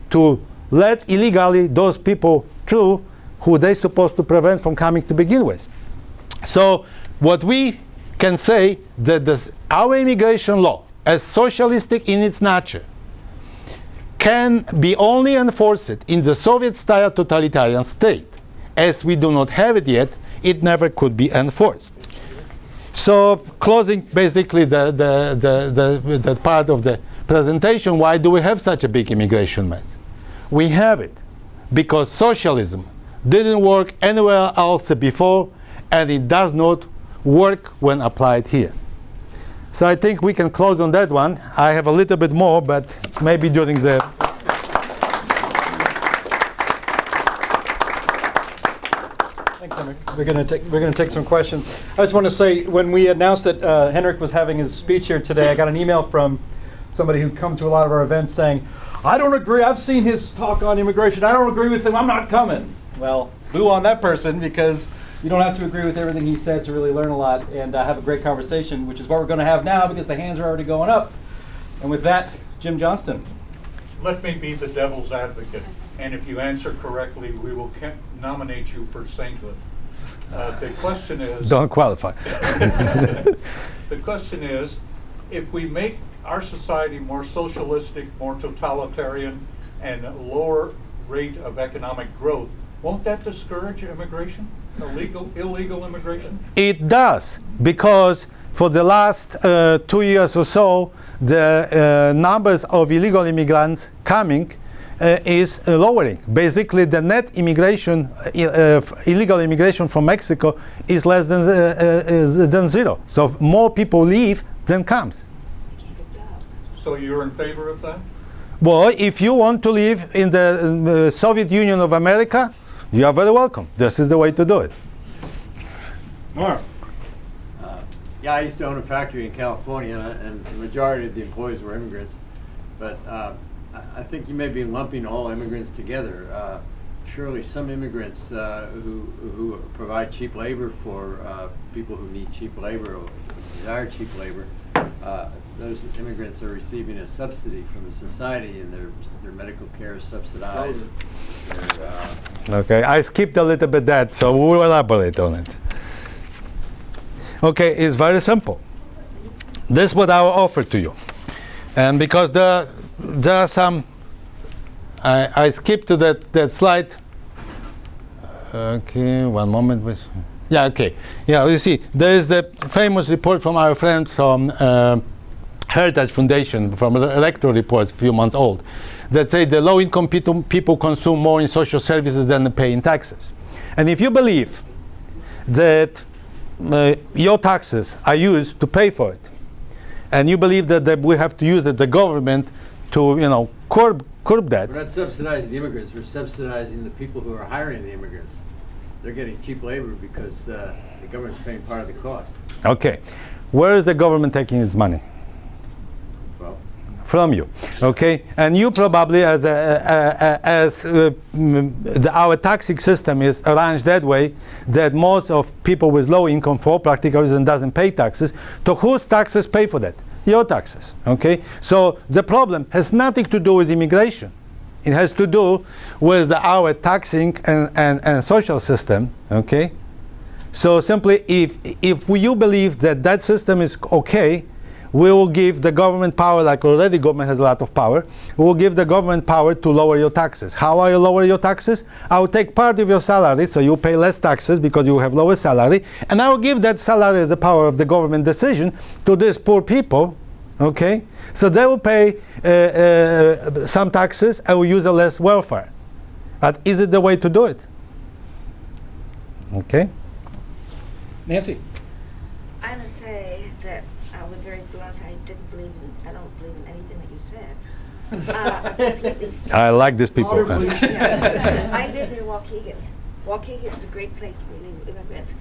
to let illegally those people through who they're supposed to prevent from coming to begin with. So what we can say that our immigration law, as socialistic in its nature, can be only enforced in the Soviet-style totalitarian state. As we do not have it yet, it never could be enforced. So closing basically the part of the presentation, why do we have such a big immigration mess? We have it because socialism didn't work anywhere else before, and it does not work when applied here. So I think we can close on that one. I have a little bit more, but maybe during the... Thanks, Henryk. We're going to take some questions. I just want to say, when we announced that Henryk was having his speech here today, I got an email from somebody who comes to a lot of our events saying, I don't agree, I've seen his talk on immigration, I don't agree with him, I'm not coming. Well, boo on that person, because you don't have to agree with everything he said to really learn a lot and have a great conversation, which is what we're going to have now, because the hands are already going up. And with that, Jim Johnston. Let me be the devil's advocate, and if you answer correctly, we will nominate you for sainthood. The question is... Don't qualify. The question is, if we make our society more socialistic, more totalitarian, and a lower rate of economic growth, won't that discourage immigration? Illegal immigration? It does, because for the last 2 years or so, the numbers of illegal immigrants coming is lowering. Basically, the net immigration, illegal immigration from Mexico is less than zero. So more people leave than comes. So you're in favor of that? Well, if you want to live in the Soviet Union of America, you are very welcome. This is the way to do it. Mark. Yeah, I used to own a factory in California, and the majority of the employees were immigrants. But I think you may be lumping all immigrants together. Surely some immigrants who provide cheap labor for people who need cheap labor or desire cheap labor, those immigrants are receiving a subsidy from the society, and their medical care is subsidized. Okay, I skipped a little bit that, so we'll elaborate on it. Okay, it's very simple. This is what I will offer to you. And because there are some, I skipped to that slide. Okay, one moment. Yeah, okay. Yeah, you see, there is the famous report from our friends from Heritage Foundation, from electoral reports a few months old, that say the low-income people consume more in social services than they pay in taxes. And if you believe that your taxes are used to pay for it, and you believe that we have to use the government to, curb that. We're not subsidizing the immigrants, we're subsidizing the people who are hiring the immigrants. They're getting cheap labor because the government's paying part of the cost. Okay. Where is the government taking its money? Well, From you. Okay. And you probably, our taxing system is arranged that way that most of people with low income for practical reason doesn't pay taxes. So whose taxes pay for that? Your taxes. Okay. So the problem has nothing to do with immigration. It has to do with our taxing and social system, okay? So simply, if you believe that system is okay, we will give the government power, like already government has a lot of power, we will give the government power to lower your taxes. How are you lower your taxes? I will take part of your salary, so you pay less taxes because you have lower salary, and I will give that salary as the power of the government decision to these poor people, okay? So they will pay some taxes and will use less welfare. But is it the way to do it? Okay. Nancy. I must say that I was very blunt. I don't believe in anything that you said. I completely I like these people. Yeah. I live near Waukegan. Waukegan is a great place for illegal immigrants.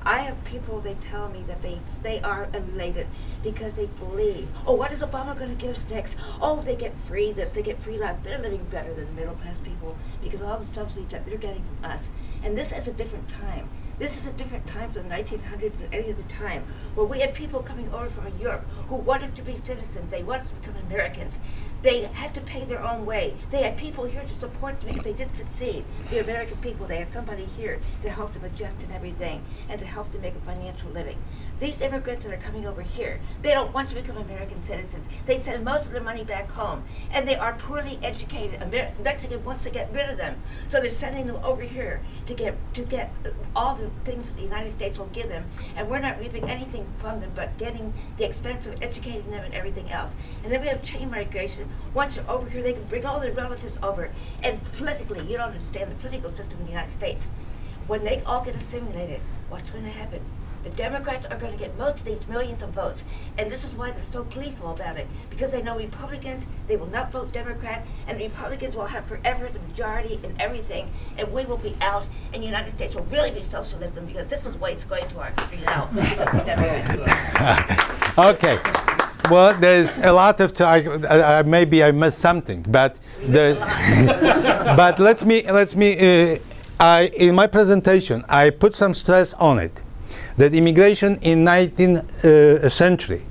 I have people, they tell me that they are elated because they believe, oh, what is Obama going to give us next? Oh, they get free this, they get free that. They're living better than the middle class people because of all the subsidies that they're getting from us. And this is a different time. This is a different time from the 1900s than any other time, where we had people coming over from Europe who wanted to be citizens. They wanted to become Americans. They had to pay their own way. They had people here to support them if they didn't succeed. The American people, they had somebody here to help them adjust and everything and to help them make a financial living. These immigrants that are coming over here, they don't want to become American citizens. They send most of their money back home, and they are poorly educated. Mexico wants to get rid of them, so they're sending them over here to get all the things that the United States will give them, and we're not reaping anything from them but getting the expense of educating them and everything else. And then we have chain migration. Once they're over here, they can bring all their relatives over. And politically, you don't understand the political system in the United States. When they all get assimilated, what's going to happen? The Democrats are going to get most of these millions of votes. And this is why they're so gleeful about it. Because they know Republicans, they will not vote Democrat, and the Republicans will have forever the majority in everything, and we will be out, and the United States will really be socialism, because this is the way it's going to our country now. Okay. Well, there's a lot of maybe I missed something, but but let me in my presentation I put some stress on it, that immigration in 19th century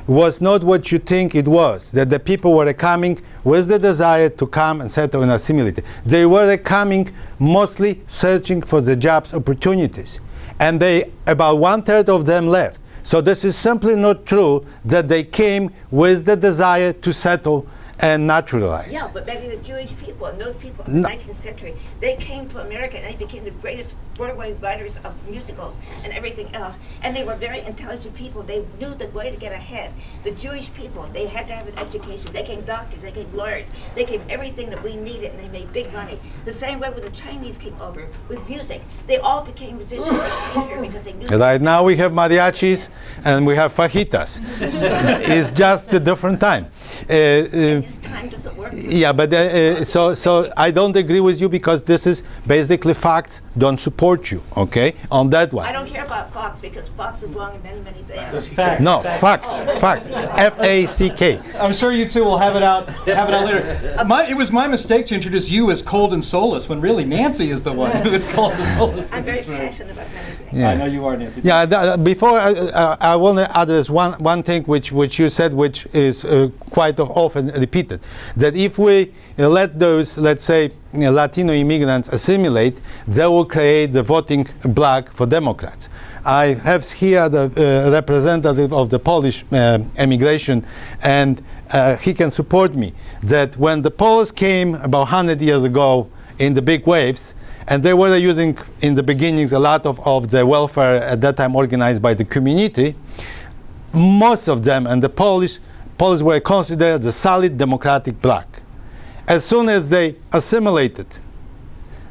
was not what you think it was, that the people were coming with the desire to come and settle and assimilate. They were coming mostly searching for the jobs opportunities, and about 1/3 of them left. So this is simply not true that they came with the desire to settle and naturalize. Yeah, but maybe the Jewish people and those people in the 19th century, they came to America and they became the greatest Broadway writers of musicals and everything else. And they were very intelligent people. They knew the way to get ahead. The Jewish people, they had to have an education. They came doctors, they came lawyers, they came everything that we needed, and they made big money. The same way when the Chinese came over with music. They all became musicians. They came here because they knew. Right now we have mariachis and we have fajitas. It's just a different time. This time doesn't work. Yeah, but so I don't agree with you, because this is basically facts don't support you, okay, on that one. I don't care about Fox, because Fox is wrong in many, many things. Fact. No, facts, F-A-C-K. I'm sure you two will have it out later. It was my mistake to introduce you as cold and soulless, when really Nancy is the one who is cold and soulless. I'm very passionate about many things. Yeah. I know you are, Nancy. Yeah, before I want to add this one thing which you said, which is quite often repeated, that if we let those, let's say, Latino immigrants assimilate, they will create the voting bloc for Democrats. I have here the representative of the Polish immigration, and he can support me, that when the Poles came about 100 years ago in the big waves, and they were using in the beginnings a lot of the welfare at that time organized by the community, most of them, and the Polish were considered the solid democratic bloc. As soon as they assimilated,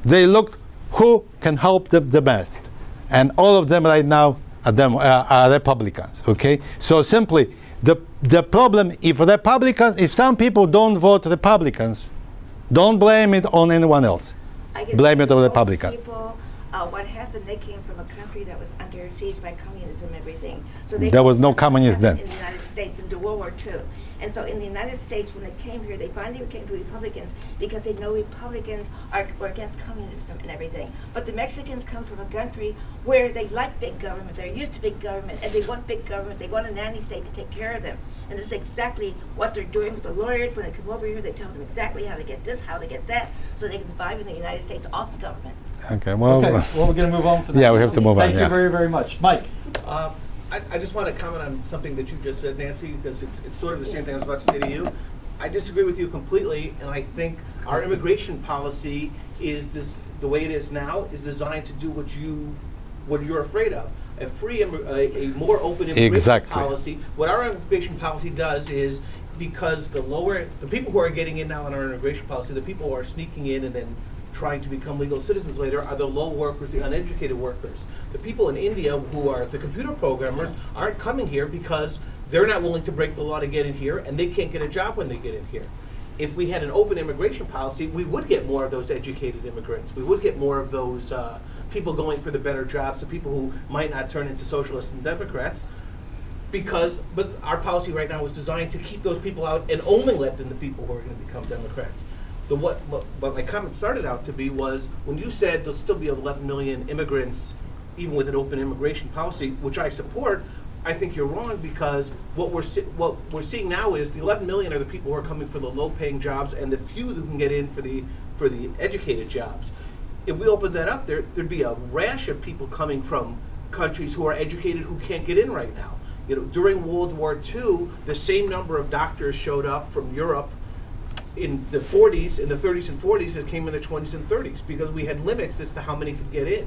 they looked who can help them the best. And all of them right now are Republicans. Okay, so simply the problem, if some people don't vote Republicans, don't blame it on anyone else. Blame it on the Republicans. People, what happened? They came from a country that was under siege by communism and everything. So they There was no communists then. in the United States into World War II. And so in the United States, when they came here, they finally became Republicans because they know Republicans were against communism and everything. But the Mexicans come from a country where they like big government. They're used to big government, and they want big government. They want a nanny state to take care of them. And this is exactly what they're doing with the lawyers. When they come over here, they tell them exactly how to get this, how to get that, so they can survive in the United States off the government. Okay, well, Okay, well, we're going to move on from that. Yeah, we have to move on, Thank you yeah. very, very much. Mike? I just want to comment on something that you just said, Nancy, because it's sort of the same thing I was about to say to you. I disagree with you completely, and I think our immigration policy is the way it is now is designed to do what you're afraid of. A more open immigration Exactly. policy. What our immigration policy does is, because the people who are getting in now on our immigration policy, the people who are sneaking in and then trying to become legal citizens later are the low workers, the uneducated workers. The people in India who are the computer programmers aren't coming here because they're not willing to break the law to get in here, and they can't get a job when they get in here. If we had an open immigration policy, we would get more of those educated immigrants. We would get more of those people going for the better jobs, the people who might not turn into socialists and Democrats. But our policy right now is designed to keep those people out and only let in the people who are going to become Democrats. What my comment started out to be was when you said there'll still be 11 million immigrants even with an open immigration policy, which I support. I think you're wrong, because what we're seeing now is the 11 million are the people who are coming for the low-paying jobs and the few who can get in for the educated jobs. If we open that up, there'd be a rash of people coming from countries who are educated who can't get in right now. During World War II, the same number of doctors showed up from Europe in the 30s and 40s as came in the 20s and 30s, because we had limits as to how many could get in.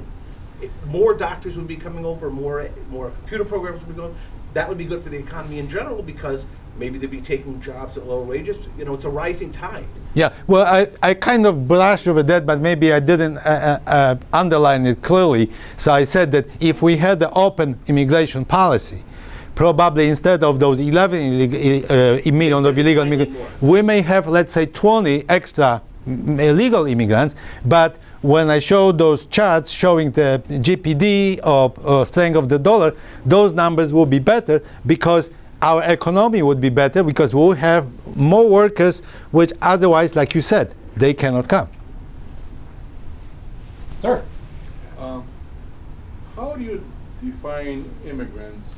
More doctors would be coming over, more computer programs would be going. That would be good for the economy in general, because maybe they'd be taking jobs at lower wages. It's a rising tide. Yeah, well, I kind of brushed over that, but maybe I didn't underline it clearly. So I said that if we had the open immigration policy, probably instead of those 11 million of illegal immigrants, we may have, let's say, 20 extra illegal immigrants. But when I showed those charts showing the GPD or strength of the dollar, those numbers will be better, because our economy would be better, because we'll have more workers, which otherwise, like you said, they cannot come. Sir? How do you define immigrants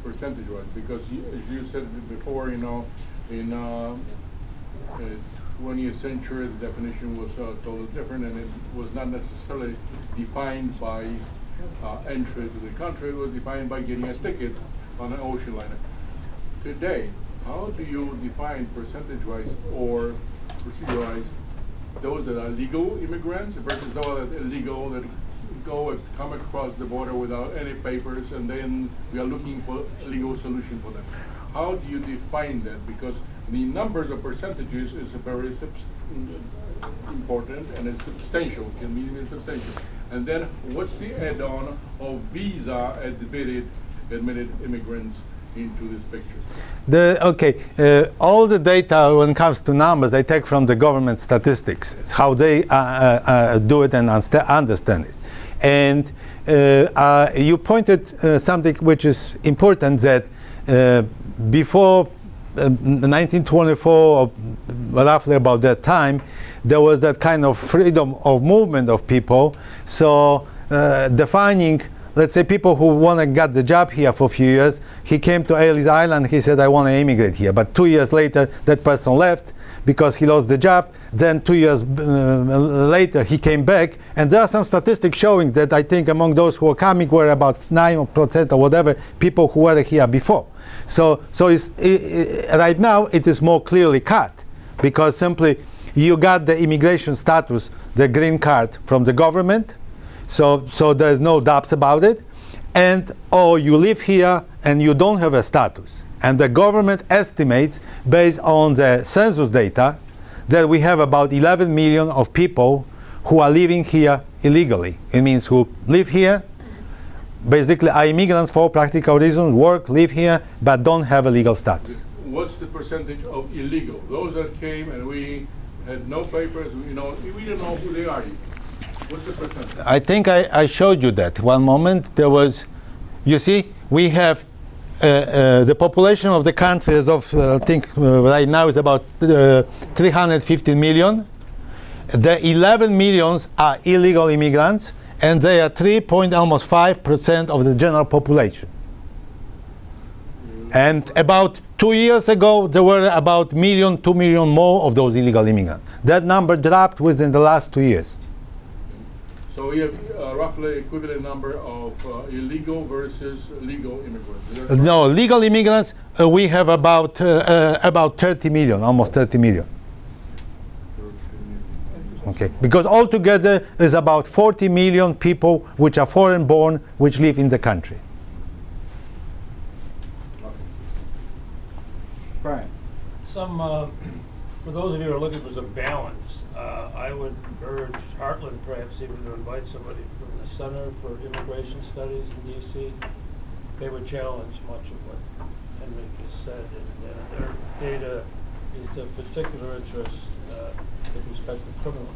percentage-wise? Because as you said before, in 20th century, the definition was totally different, and it was not necessarily defined by entry to the country. It was defined by getting a ticket on an ocean liner. Today, how do you define percentage-wise or procedure-wise those that are legal immigrants versus those that are illegal, that go and come across the border without any papers, and then we are looking for a legal solution for them? How do you define that? Because the numbers of percentages is very important, and it's substantial, can mean it's substantial. And then what's the add-on of visa admitted immigrants into this picture? All the data when it comes to numbers, I take from the government statistics. It's how they do it and understand it. And you pointed something which is important, that before 1924, or roughly about that time, there was that kind of freedom of movement of people. So defining, let's say, people who want to get the job here for a few years, he came to Ellis Island, he said, I want to immigrate here. But 2 years later, that person left because he lost the job. Then 2 years later, he came back. And there are some statistics showing that I think among those who are coming were about 9% or whatever people who were here before. So right now, it is more clearly cut, because simply you got the immigration status, the green card from the government. So there's no doubts about it. Or you live here and you don't have a status. And the government estimates, based on the census data, that we have about 11 million of people who are living here illegally. It means who live here, basically are immigrants for practical reasons, work, live here, but don't have a legal status. What's the percentage of illegal? Those that came and we had no papers, we didn't know who they are. What's the percentage? I think I showed you that. One moment, there was, you see, we have the population of the country as of, I think right now is about 350 million. The 11 millions are illegal immigrants, and they are 3.5% of the general population. And about 2 years ago, there were about 2 million more of those illegal immigrants. That number dropped within the last 2 years. So we have roughly equivalent number of illegal versus legal immigrants. No, legal immigrants, we have about 30 million, almost 30 million. Okay, because altogether there's about 40 million people which are foreign born, which live in the country. Brian. For those of you who are looking for some balance, I would urge Heartland perhaps even to invite somebody from the Center for Immigration Studies in D.C. They would challenge much of what Henryk has said, and their data is of particular interest with respect to criminal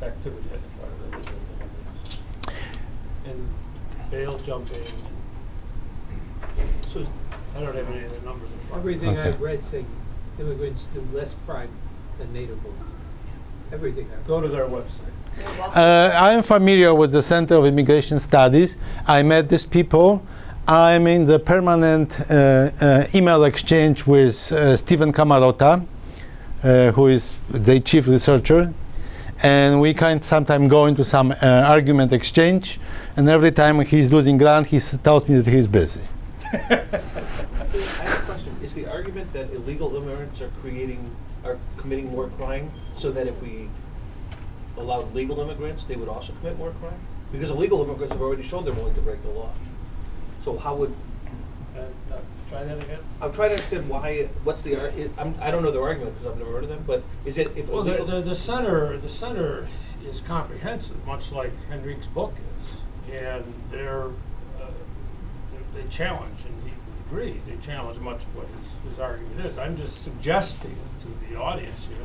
activity, I think part of it is and bail jumping. So I don't have any of the numbers in front of me. Everything Okay. I've read say immigrants do less crime than native born. Everything I've Go to their website. I am familiar with the Center of Immigration Studies. I met these people. I'm in the permanent email exchange with Stephen Camarota, who is the chief researcher. And we sometimes go into some argument exchange. And every time he's losing ground, he tells me that he's busy. I have a question. Is the argument that illegal immigrants are committing more crime, so that if we allowed legal immigrants, they would also commit more crime? Because illegal immigrants have already shown they're willing to break the law. So how would... Try that again? I'm trying to understand why, I don't know their argument because I've never heard of them, but is it if Well, illegal... the center is comprehensive, much like Henryk's book is, and they challenge, and he would agree, they challenge much of what his argument is. I'm just suggesting to the audience here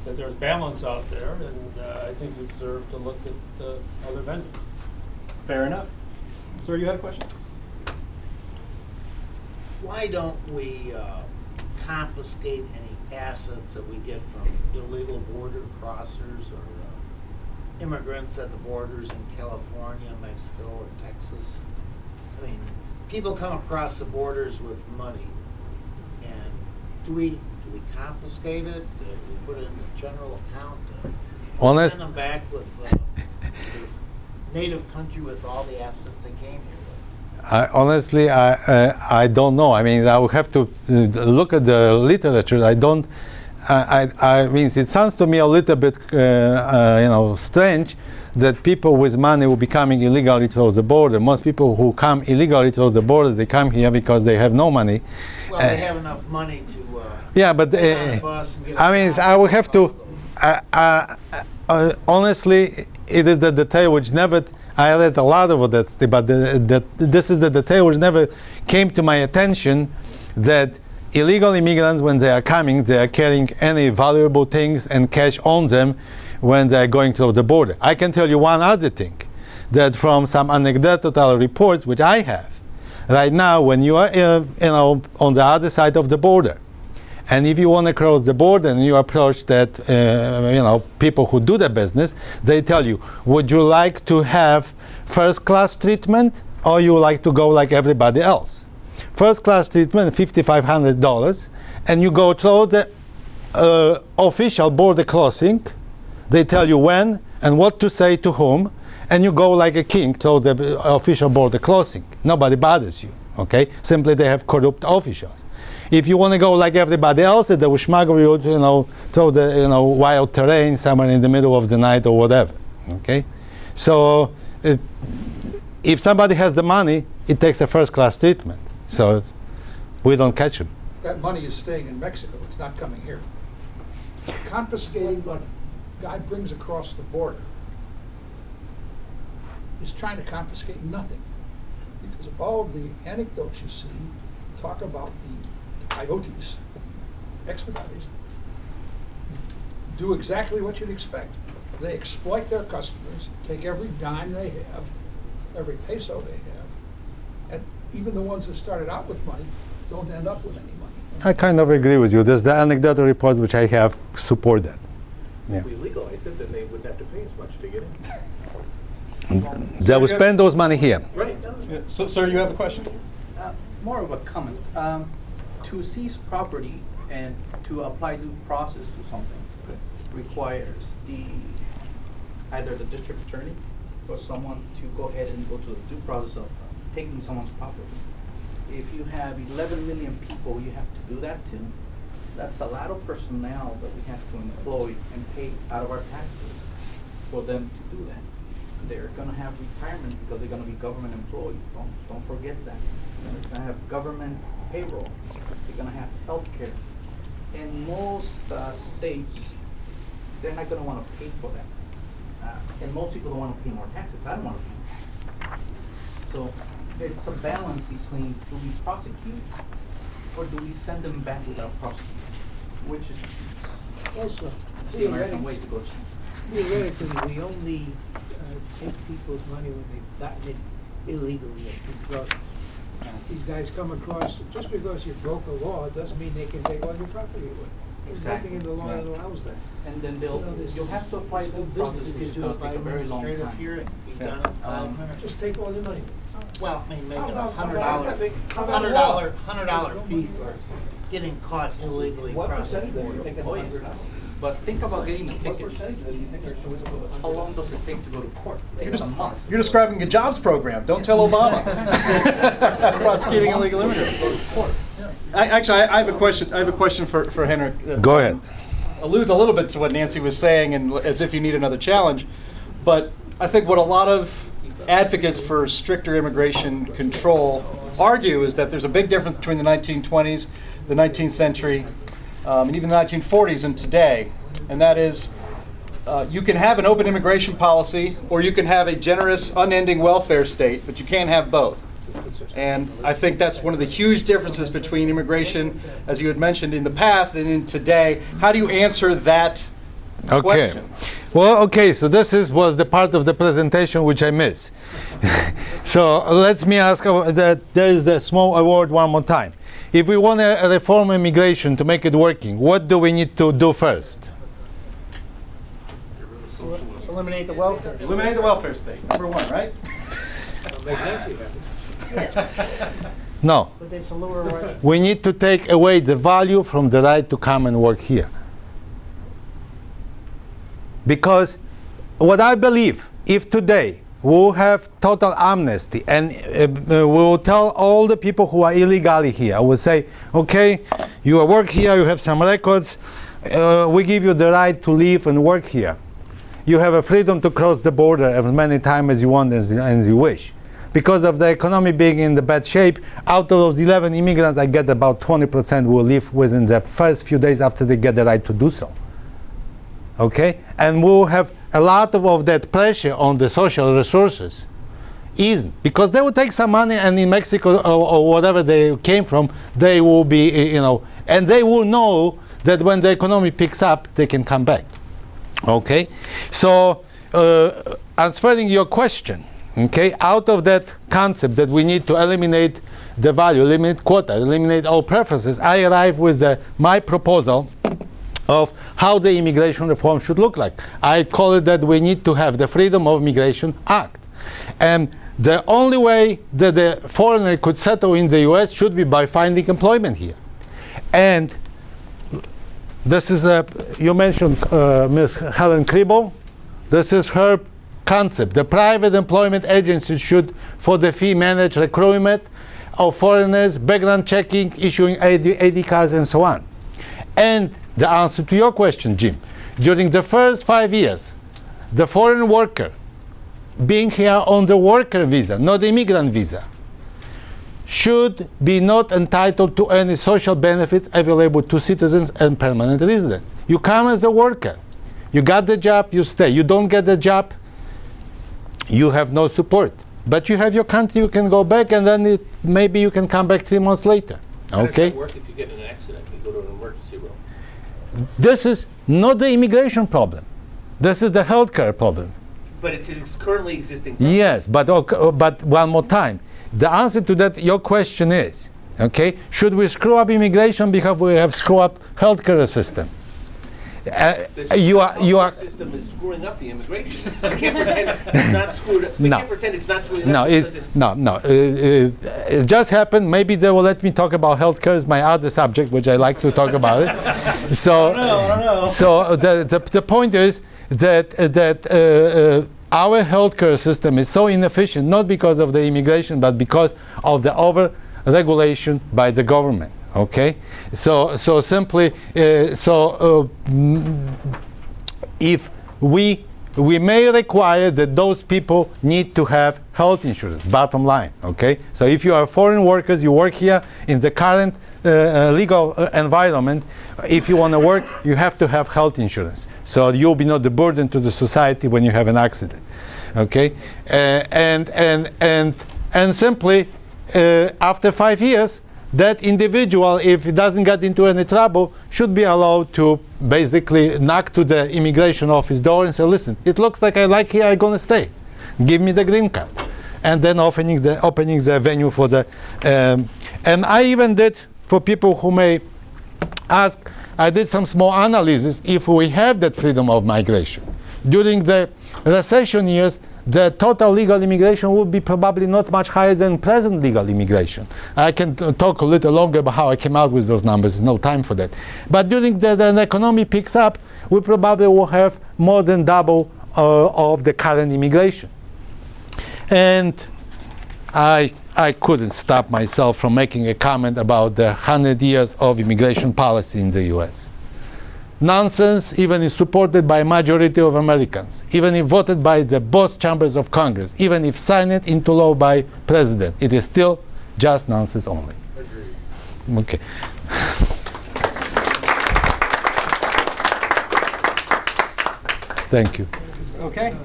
that there's balance out there, and I think we deserve to look at other vendors. Fair enough. Sir, you had a question? Why don't we confiscate any assets that we get from illegal border crossers or immigrants at the borders in California, Mexico, or Texas? I mean, people come across the borders with money, and do we confiscate it? Do we put it in the general account? Honest. Send them back with their native country with all the assets they came here with? Honestly, I don't know. I mean, I would have to look at the literature. I mean, it sounds to me a little bit, strange that people with money will be coming illegally towards the border. Most people who come illegally towards the border, they come here because they have no money. Well, they have enough money to yeah, but get on a bus and get I mean, I would have to. Honestly, it is the detail which never. I read a lot of that, but this is the detail which never came to my attention, that illegal immigrants, when they are coming, they are carrying any valuable things and cash on them when they are going to the border. I can tell you one other thing, that from some anecdotal reports which I have, right now when you are on the other side of the border, and if you want to cross the border and you approach that, people who do the business, they tell you, would you like to have first-class treatment, or you like to go like everybody else? First-class treatment, $5,500, and you go through the official border crossing. They tell you when and what to say to whom, and you go like a king through the official border crossing. Nobody bothers you, okay? Simply they have corrupt officials. If you want to go like everybody else, they will smuggle you, through the wild terrain somewhere in the middle of the night or whatever. Okay, so if somebody has the money, it takes a first-class treatment. So we don't catch them. That money is staying in Mexico. It's not coming here. Confiscating what a guy brings across the border is trying to confiscate nothing. Because all of the anecdotes you see talk about the coyotes, expediters, do exactly what you'd expect. They exploit their customers, take every dime they have, every peso they have, and even the ones that started out with money don't end up with any money. I kind of agree with you. There's the anecdotal reports which I have support that. Yeah. If we legalized it, then they wouldn't have to pay as much to get in. They will spend those money here. Right. Yeah. So, sir, you have a question? More of a comment. To seize property and to apply due process to something requires either the district attorney or someone to go ahead and go to the due process of taking someone's property. If you have 11 million people you have to do that to, that's a lot of personnel that we have to employ and pay out of our taxes for them to do that. They're going to have retirement because they're going to be government employees. Don't forget that. They're going to have government payroll. They're going to have health care. In most states, they're not going to want to pay for that. And most people don't want to pay more taxes. I don't want to pay more taxes. So it's a balance between, do we prosecute or do we send them back without prosecuting? Which is Also, it's the American way to go. theoretically, we only take people's money when they've gotten it illegally through drugs. These guys come across, just because you broke a law doesn't mean they can take all your property away. There's nothing in the law that allows that. And then you'll have to apply the Business process, which could is do going it to by take a very long administrative time. hearing. Be Yeah. done in 5 minutes. Just take all the money. Well, I mean, maybe How a about $100 fee for getting caught illegally crossing the border. But think about getting a ticket. How long does it take to go to court? It takes a month. You're describing a jobs program. Don't tell Obama. Prosecuting illegal immigrants. I have a question. I have a question for Henryk. Go ahead. Alludes a little bit to what Nancy was saying, and as if you need another challenge. But I think what a lot of advocates for stricter immigration control argue is that there's a big difference between the 1920s, the 19th century, and even the 1940s and today. And that is, you can have an open immigration policy, or you can have a generous, unending welfare state, but you can't have both. And I think that's one of the huge differences between immigration, as you had mentioned in the past, and in today. How do you answer that question? Well, okay, so this was the part of the presentation which I missed. So let me ask that there is the small award one more time. If we want to reform immigration to make it working, what do we need to do first? Eliminate the welfare. Eliminate the welfare state, number one, right? No. But it's a lower right. We need to take away the value from the right to come and work here. Because what I believe, if today we will have total amnesty and we will tell all the people who are illegally here, I will say, okay, you work here, you have some records, we give you the right to live and work here. You have a freedom to cross the border as many times as you want and you wish. Because of the economy being in the bad shape, out of those 11 immigrants, I get about 20% will leave within the first few days after they get the right to do so. Okay? And we'll have a lot of that pressure on the social resources. Easy. Because they will take some money, and in Mexico or whatever they came from, they will be, and they will know that when the economy picks up, they can come back. Okay? So, answering your question, okay, out of that concept that we need to eliminate the value, eliminate quota, eliminate all preferences, I arrive with my proposal of how the immigration reform should look like. I call it that we need to have the Freedom of Migration Act. And the only way that the foreigner could settle in the US should be by finding employment here. And this is, you mentioned Ms. Helen Kribel. This is her concept. The private employment agency should, for the fee, manage recruitment of foreigners, background checking, issuing ID cards, and so on. And the answer to your question, Jim, during the first 5 years, the foreign worker being here on the worker visa, not the immigrant visa, should be not entitled to any social benefits available to citizens and permanent residents. You come as a worker. You got the job, you stay. You don't get the job, you have no support. But you have your country, you can go back, and then maybe you can come back 3 months later. How does Okay? that work if you get in an accident? You go to an emergency room. This is not the immigration problem. This is the healthcare problem. But it's currently existing problem. Yes, but one more time. The answer to that, your question is, okay, should we screw up immigration because we have screwed up healthcare system? You are system is screwing up the immigration. You can't pretend it's not screwed up. You No. can't pretend it's not screwing no, up. it's, because no. It just happened. Maybe they will let me talk about healthcare is my other subject, which I like to talk about it. So, so the point is that our healthcare system is so inefficient, not because of the immigration, but because of the over-regulation by the government. Okay, so simply, if we may require that those people need to have health insurance, bottom line, okay? So if you are foreign workers, you work here in the current legal environment, if you want to work, you have to have health insurance. So you'll be not the burden to the society when you have an accident, okay? And simply, after 5 years, that individual, if he doesn't get into any trouble, should be allowed to basically knock to the immigration office door and say, listen, it looks like I like here, I'm going to stay. Give me the green card. And then opening the venue for the... and I even did, for people who may ask, I did some small analysis if we have that freedom of migration. During the recession years, the total legal immigration would be probably not much higher than present legal immigration. I can talk a little longer about how I came out with those numbers. There's no time for that. But during the economy picks up, we probably will have more than double of the current immigration. And I couldn't stop myself from making a comment about the 100 years of immigration policy in the US. Nonsense, even if supported by a majority of Americans, even if voted by the both chambers of Congress, even if signed into law by President, it is still just nonsense only. Agreed. Okay. Thank you. Okay.